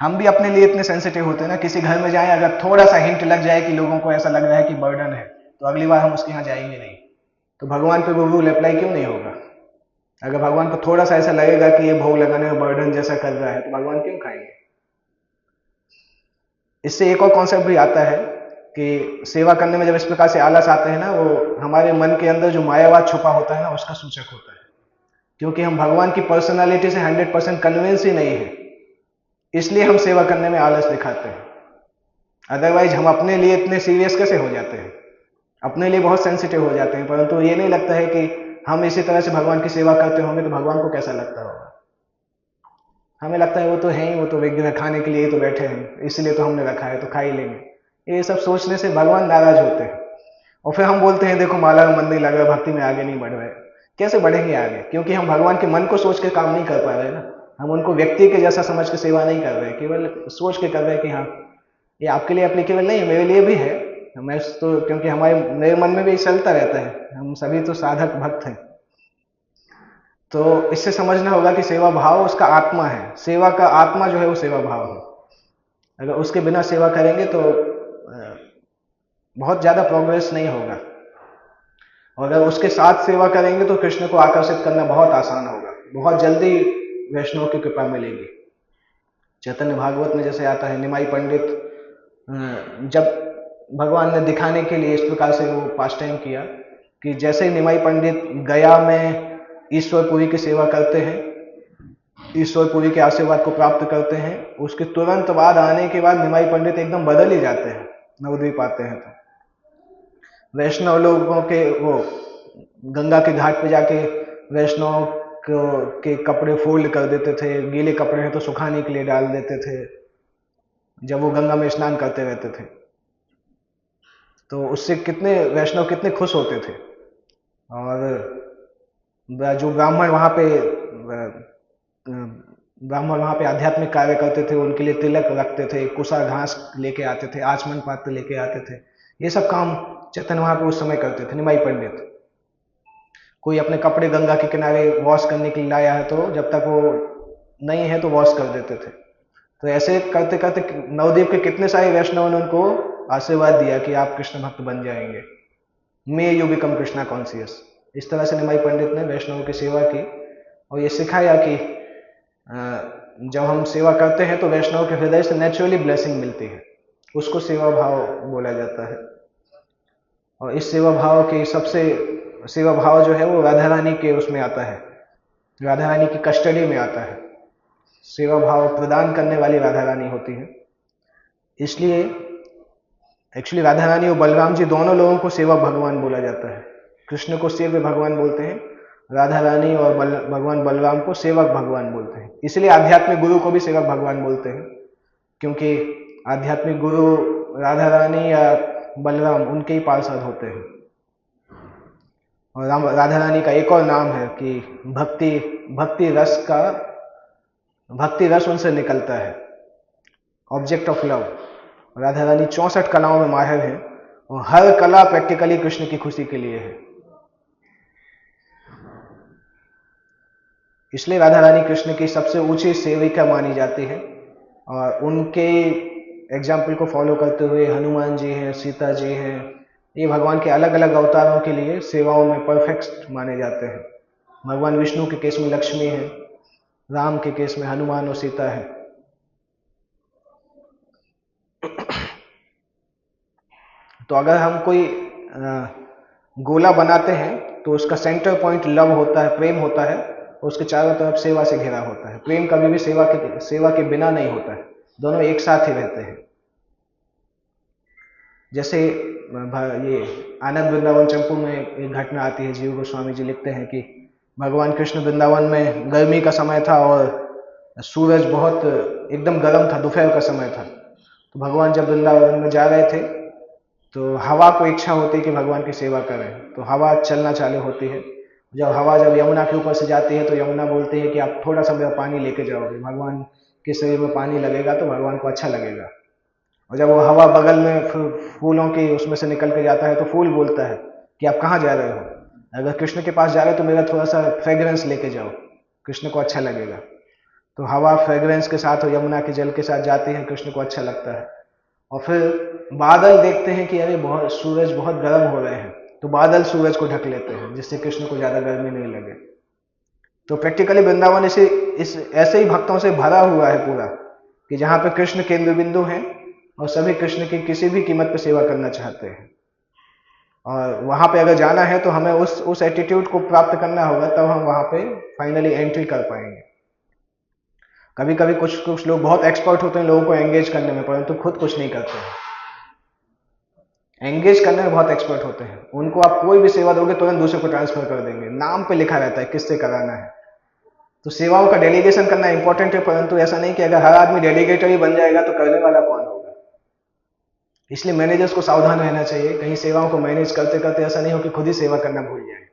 हम भी अपने लिए इतने सेंसिटिव होते हैं ना, किसी घर में जाए अगर थोड़ा सा हिंट लग जाए कि लोगों को ऐसा लग रहा है कि बर्डन है, तो अगली बार हम उसके यहाँ जाएंगे नहीं। तो भगवान पे वो रूल अप्लाई क्यों नहीं होगा? अगर भगवान को थोड़ा सा ऐसा लगेगा कि ये भोग लगाने में बर्डन जैसा कर रहा है तो भगवान क्यों खाएंगे? इससे एक और कॉन्सेप्ट भी आता है कि सेवा करने में जब इस प्रकार से आलस आते हैं ना, वो हमारे मन के अंदर जो मायावाद छुपा होता है ना, उसका सूचक होता है। क्योंकि हम भगवान की पर्सनालिटी से 100% कन्विंस ही नहीं है, इसलिए हम सेवा करने में आलस दिखाते हैं। अदरवाइज हम अपने लिए इतने सीरियस कैसे हो जाते हैं, अपने लिए बहुत सेंसिटिव हो जाते हैं, परंतु ये नहीं लगता है कि हम इसी तरह से भगवान की सेवा करते होंगे तो भगवान को कैसा लगता होगा। हमें लगता है वो तो है ही, वो तो विघ्न खाने के लिए ही तो बैठे हैं, इसलिए तो हमने रखा है तो खा ही लेंगे। ये सब सोचने से भगवान नाराज होते हैं और फिर हम बोलते हैं देखो माला में मन नहीं लग रहा, भक्ति में आगे नहीं बढ़ रहे। कैसे बढ़ेंगे आगे? क्योंकि हम भगवान के मन को सोच के काम नहीं कर पा रहे ना। हम उनको व्यक्ति के जैसा समझ के सेवा नहीं कर रहे, केवल सोच के कर रहे हैं कि हाँ ये आपके लिए एप्लीकेबल नहीं है, मेरे लिए भी है, मैं तो, क्योंकि हमारे मेरे मन में भी चलता रहता है, हम सभी तो साधक भक्त हैं। तो इससे समझना होगा कि सेवा भाव उसका आत्मा है, सेवा का आत्मा जो है वो सेवा भाव है। अगर उसके बिना सेवा करेंगे तो बहुत ज़्यादा प्रोग्रेस नहीं होगा, और अगर उसके साथ सेवा करेंगे तो कृष्ण को आकर्षित करना बहुत आसान होगा, बहुत जल्दी वैष्णव की कृपा मिलेगी। चैतन्य भागवत में जैसे आता है, निमाई पंडित जब भगवान ने दिखाने के लिए इस प्रकार से वो पास टाइम किया कि जैसे ही निमाई पंडित गया में ईश्वरपुरी की सेवा करते हैं, ईश्वरपुरी के आशीर्वाद को प्राप्त करते हैं, उसके तुरंत बाद आने के बाद निमाई पंडित एकदम बदल ही जाते हैं, नवद्वीप आते हैं। तो वैष्णव लोगों के वो गंगा के घाट पे जाके वैष्णव के कपड़े फोल्ड कर देते थे, गीले कपड़े हैं तो सुखाने के लिए डाल देते थे जब वो गंगा में स्नान करते रहते थे। तो उससे कितने वैष्णव कितने खुश होते थे। और जो ब्राह्मण वहाँ पे आध्यात्मिक कार्य करते थे, उनके लिए तिलक रखते थे, कुसा घास लेके आते थे, आचमन पात्र लेके आते थे। ये सब काम चैतन्य वहाँ पे उस समय करते थे, निमाई पंडित। कोई अपने कपड़े गंगा के किनारे वॉश करने के लिए लाया है तो जब तक वो नहीं है तो वॉश कर देते थे। तो ऐसे करते करते नवद्वीप के कितने सारे वैष्णव ने उनको आशीर्वाद दिया कि आप कृष्ण भक्त बन जाएंगे, may you become Krishna conscious. इस तरह से निमाई पंडित ने वैष्णव की सेवा की और ये सिखाया कि जब हम सेवा करते हैं तो वैष्णव के हृदय से नेचुरली ब्लेसिंग मिलती है, उसको सेवा भाव बोला जाता है। और इस सेवा भाव जो है वो राधा रानी के उसमें आता है, राधा रानी की कस्टडी में आता है। सेवा भाव प्रदान करने वाली राधा रानी होती है, इसलिए एक्चुअली राधा रानी और बलराम जी दोनों लोगों को सेवक भगवान बोला जाता है। कृष्ण को सेव्य भगवान बोलते हैं, राधा रानी और भगवान बलराम को सेवक भगवान बोलते हैं। इसलिए आध्यात्मिक गुरु को भी सेवक भगवान बोलते हैं, क्योंकि आध्यात्मिक गुरु राधा रानी या बलराम उनके ही पार्षद होते हैं। और राधा रानी का एक और नाम है कि भक्ति रस उनसे निकलता है, object of love. Radha Rani 64 कलाओं में माहिर है और हर कला प्रैक्टिकली कृष्ण की खुशी के लिए है। इसलिए राधा रानी कृष्ण की सबसे ऊंची सेविका मानी जाती है। और उनके एग्जाम्पल को फॉलो करते हुए हनुमान जी हैं, सीता जी हैं, ये भगवान के अलग अलग अवतारों के लिए सेवाओं में परफेक्ट माने जाते हैं। भगवान विष्णु के केस में लक्ष्मी है, राम के केस में हनुमान और सीता है। तो अगर हम कोई गोला बनाते हैं तो उसका सेंटर पॉइंट लव होता है, प्रेम होता है, और उसके चारों तरफ सेवा से घिरा होता है। प्रेम कभी भी सेवा के बिना नहीं होता है, दोनों एक साथ ही रहते हैं। जैसे ये आनंद वृंदावन चंपू में एक घटना आती है, जीव गोस्वामी जी लिखते हैं कि भगवान कृष्ण वृंदावन में गर्मी का समय था और सूरज बहुत एकदम गर्म था, दोपहर का समय था। तो भगवान जब वृंदावन में जा रहे थे तो हवा को इच्छा होती है कि भगवान की सेवा करें, तो हवा चलना चालू होती है। जब यमुना के ऊपर से जाती है तो यमुना बोलती है कि आप थोड़ा सा मेरा पानी लेके जाओगे, भगवान के शरीर में पानी लगेगा तो भगवान को अच्छा लगेगा। और जब वो हवा बगल में फूलों की उसमें से निकल के जाता है तो फूल बोलता है कि आप कहाँ जा रहे हो, अगर कृष्ण के पास जा रहे हो तो मेरा थोड़ा सा फ्रेग्रेंस लेके जाओ, कृष्ण को अच्छा लगेगा। तो हवा फ्रेग्रेंस के साथ और यमुना के जल के साथ जाती है, कृष्ण को अच्छा लगता है। और फिर बादल देखते हैं कि अरे सूरज बहुत गर्म हो रहे हैं, तो बादल सूरज को ढक लेते हैं जिससे कृष्ण को ज्यादा गर्मी नहीं लगे। तो प्रैक्टिकली वृंदावन ऐसे ही भक्तों से भरा हुआ है पूरा, कि जहाँ पे कृष्ण केंद्र बिंदु हैं और सभी कृष्ण की किसी भी कीमत पर सेवा करना चाहते हैं। और वहां पे अगर जाना है तो हमें उस एटीट्यूड को प्राप्त करना होगा, तब हम वहां पे फाइनली एंट्री कर पाएंगे। कभी कभी कुछ लोग बहुत एक्सपर्ट होते हैं लोगों को एंगेज करने में, परंतु खुद कुछ नहीं करते हैं। एंगेज करने में बहुत एक्सपर्ट होते हैं, उनको आप कोई भी सेवा दोगे तुरंत दूसरे को ट्रांसफर कर देंगे, नाम पे लिखा रहता है किससे कराना है। तो सेवाओं का डेलीगेशन करना इंपॉर्टेंट है, परंतु ऐसा नहीं कि अगर हर आदमी डेलीगेटर ही बन जाएगा तो करने वाला कौन होगा। इसलिए मैनेजर्स को सावधान रहना चाहिए, कहीं सेवाओं को मैनेज करते करते ऐसा नहीं हो कि खुद ही सेवा करना भूल जाए।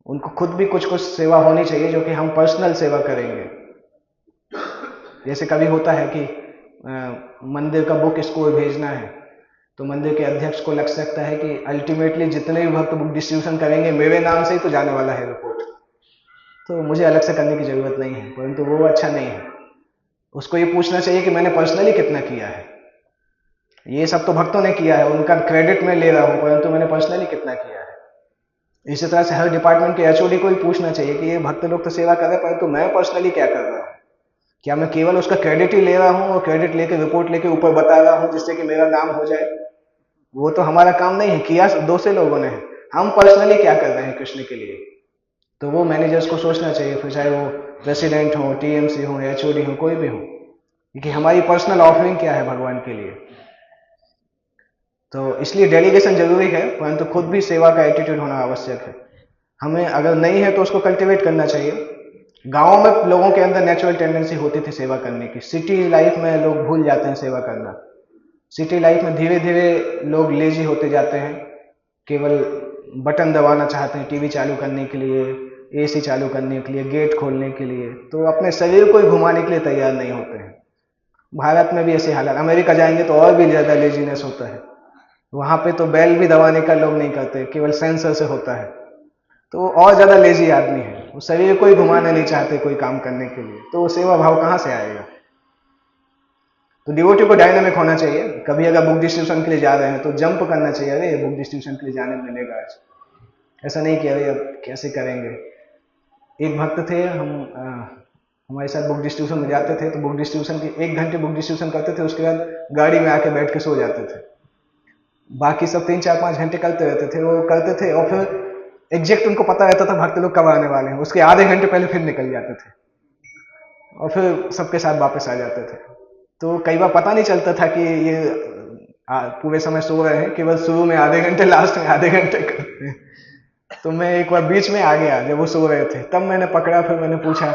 उनको खुद भी कुछ सेवा होनी चाहिए जो कि हम पर्सनल सेवा करेंगे। जैसे कभी होता है कि मंदिर का बुक स्कोर भेजना है, तो मंदिर के अध्यक्ष को लग सकता है कि अल्टीमेटली जितने भी भक्त बुक डिस्ट्रीब्यूशन करेंगे मेरे नाम से ही तो जाने वाला है रिपोर्ट, तो मुझे अलग से करने की जरूरत नहीं है। परंतु वो अच्छा नहीं है, उसको ये पूछना चाहिए कि मैंने पर्सनली कितना किया है। ये सब तो भक्तों ने किया है, उनका क्रेडिट मैं ले रहा हूं, परंतु मैंने पर्सनली कितना किया है। इसी तरह से हर डिपार्टमेंट के एचओडी को भी पूछना चाहिए कि ये भक्त लोग तो सेवा कर रहे हैं, परंतु मैं पर्सनली क्या कर रहा हूँ। क्या मैं केवल उसका क्रेडिट ही ले रहा हूँ और क्रेडिट लेके रिपोर्ट लेके ऊपर बता रहा हूँ जिससे कि मेरा नाम हो जाए? वो तो हमारा काम नहीं है, किया दूसरे लोगों ने है। हम पर्सनली क्या कर रहे हैं कृष्ण के लिए, तो वो मैनेजर्स को सोचना चाहिए, फिर चाहे वो प्रेसिडेंट हो, टीएमसी हो, एचओडी हो, कोई भी हो, कि हमारी पर्सनल ऑफरिंग क्या है भगवान के लिए। तो इसलिए डेलीगेशन जरूरी है, परंतु खुद भी सेवा का एटीट्यूड होना आवश्यक है। हमें अगर नहीं है तो उसको कल्टीवेट करना चाहिए। गांव में लोगों के अंदर नेचुरल टेंडेंसी होती थी सेवा करने की, सिटी लाइफ में लोग भूल जाते हैं सेवा करना। सिटी लाइफ में धीरे धीरे लोग लेजी होते जाते हैं, केवल बटन दबाना चाहते हैं टीवी चालू करने के लिए, एसी चालू करने के लिए, गेट खोलने के लिए, तो अपने शरीर को ही घुमाने के लिए तैयार नहीं होते हैं। भारत में भी ऐसे हालात, अमेरिका जाएंगे तो और भी ज्यादा लेजीनेस होता है। वहां पे तो बेल भी दबाने का लोग नहीं करते, केवल सेंसर से होता है। तो वो और ज्यादा लेजी आदमी है, वो शरीर को ही घुमाना नहीं चाहते कोई काम करने के लिए, तो वो सेवा भाव कहाँ से आएगा। तो डिवोटी को डायनामिक होना चाहिए। कभी अगर बुक डिस्ट्रीब्यूशन के लिए जा रहे हैं तो जंप करना चाहिए, अरे बुक डिस्ट्रीब्यूशन के लिए जाने मिलेगा आज, ऐसा नहीं कि अरे अब कैसे करेंगे। एक भक्त थे, हमारे साथ बुक डिस्ट्रीब्यूशन में जाते थे, तो बुक डिस्ट्रीब्यूशन की 1 घंटे बुक डिस्ट्रीब्यूशन करते थे, उसके बाद गाड़ी में आके बैठ के सो जाते थे। बाकी सब 3 4 5 घंटे करते रहते थे, वो करते थे और फिर एग्जैक्ट उनको पता रहता था भक्त लोग कब आने वाले हैं, उसके आधे घंटे पहले फिर निकल जाते थे और फिर सबके साथ वापस आ जाते थे। तो कई बार पता नहीं चलता था कि ये पूरे समय सो रहे हैं, केवल शुरू में आधे घंटे, लास्ट में आधे घंटे करते हैं। तो मैं एक बार बीच में आ गया जब वो सो रहे थे, तब मैंने पकड़ा, फिर मैंने पूछा,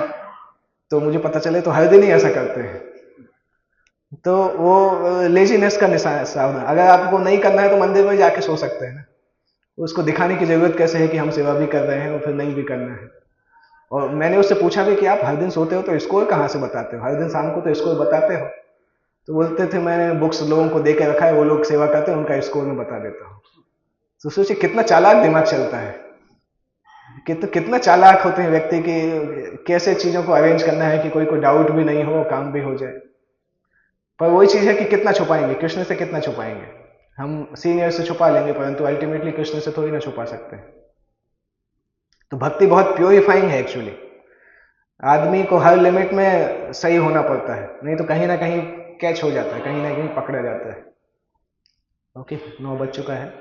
तो मुझे पता चले तो हर दिन ही ऐसा करते हैं। तो वो लेजीनेस का निशान सावधान। अगर आपको नहीं करना है तो मंदिर में जाके सो सकते हैं ना, उसको दिखाने की जरूरत कैसे है कि हम सेवा भी कर रहे हैं और फिर नहीं भी करना है। और मैंने उससे पूछा भी कि आप हर दिन सोते हो तो स्कोर कहाँ से बताते हो, हर दिन शाम को तो स्कोर बताते हो? तो बोलते थे मैंने बुक्स लोगों को दे के रखा है, वो लोग सेवा करते हैं, उनका स्कोर में बता देता हूँ। तो सोचिए कितना चालाक दिमाग चलता है, कितना चालाक होते हैं व्यक्ति की, कैसे चीजों को अरेंज करना है कि कोई को डाउट भी नहीं हो, काम भी हो जाए। पर वही चीज है कि कितना छुपाएंगे, कृष्ण से कितना छुपाएंगे। हम सीनियर से छुपा लेंगे, परंतु अल्टीमेटली कृष्ण से थोड़ी ना छुपा सकते हैं। तो भक्ति बहुत प्योरीफाइंग है एक्चुअली। आदमी को हर लिमिट में सही होना पड़ता है, नहीं तो कहीं ना कहीं कैच हो जाता है, कहीं ना कहीं पकड़ा जाता है। ओके, 9 बज चुका है।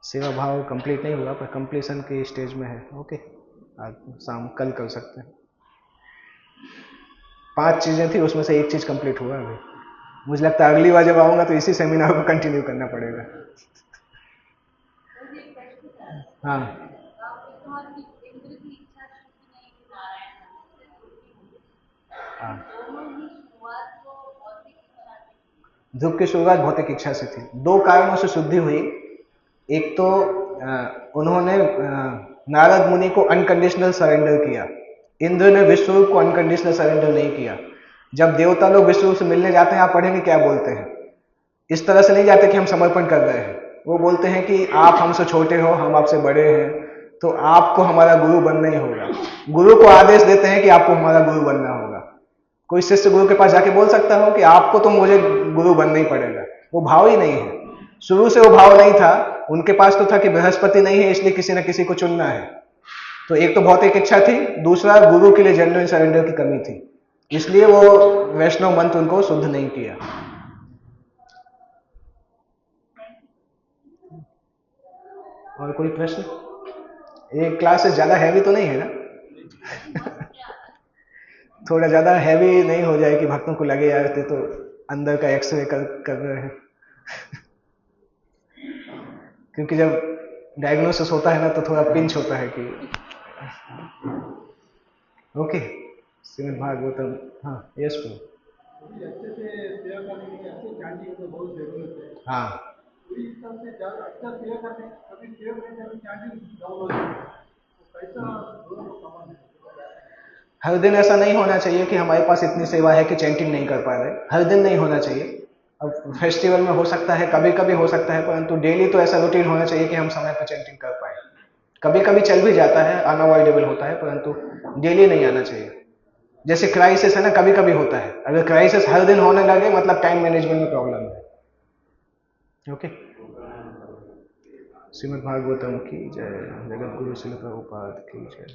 सेवा भाव कंप्लीट नहीं हुआ पर कंप्लीशन के स्टेज में है। ओके, आज शाम कल कर सकते हैं। 5 चीजें थी, उसमें से एक चीज कंप्लीट हुआ अभी। मुझे लगता है अगली बार जब आऊंगा तो इसी सेमिनार को कंटिन्यू करना पड़ेगा। हाँ, हाँ। ध्रुव की शुरुआत भौतिक इच्छा से थी। 2 कारणों से शुद्धि हुई। एक तो उन्होंने नारद मुनि को अनकंडीशनल सरेंडर किया। इंद्र ने विश्वरूप को अनकंडीशनल सरेंडर नहीं किया। जब देवता लोग विश्वरूप से मिलने जाते हैं, आप पढ़ेंगे क्या बोलते हैं, इस तरह से नहीं जाते कि हम समर्पण कर रहे हैं। वो बोलते हैं कि आप हमसे छोटे हो, हम आपसे बड़े हैं, तो आपको हमारा गुरु बनना ही होगा। गुरु को आदेश देते हैं कि आपको हमारा गुरु बनना होगा। कोई शिष्य गुरु के पास जाके बोल सकता हो कि आपको तो मुझे गुरु बनना ही पड़ेगा? वो भाव ही नहीं है, शुरू से वो भाव नहीं था। उनके पास तो था कि बृहस्पति नहीं है, इसलिए किसी न किसी को चुनना है। तो एक तो भौतिक इच्छा थी, दूसरा गुरु के लिए जेन्युइन सरेंडर की कमी थी, इसलिए वो वैष्णव मंत्र उनको शुद्ध नहीं किया। और कोई प्रश्न? ये क्लासेस ज्यादा हैवी तो नहीं है ना? थोड़ा ज्यादा हैवी नहीं हो जाए कि भक्तों को लगे यार थे तो अंदर का एक्सरे कर रहे हैं। क्योंकि जब डायग्नोसिस होता है ना तो थोड़ा पिंच होता है कि ओके। श्रीमद् भागवतम, हाँ यस ब्रो। हाँ, हर दिन ऐसा नहीं होना चाहिए कि हमारे पास इतनी सेवा है कि चैंटिंग नहीं कर पा रहे, हर दिन नहीं होना चाहिए। अब फेस्टिवल में हो सकता है, कभी कभी हो सकता है, परंतु डेली तो ऐसा रूटीन होना चाहिए कि हम समय पर चैंटिंग कर पाए। कभी कभी चल भी जाता है, अनअवॉइडेबल होता है, परंतु डेली नहीं आना चाहिए। जैसे क्राइसिस है ना, कभी कभी होता है, अगर क्राइसिस हर दिन होने लगे मतलब टाइम मैनेजमेंट में प्रॉब्लम है। ओके। श्रीमद् भागवतम की जय, जगत गुरु श्रील प्रभुपाद की जय।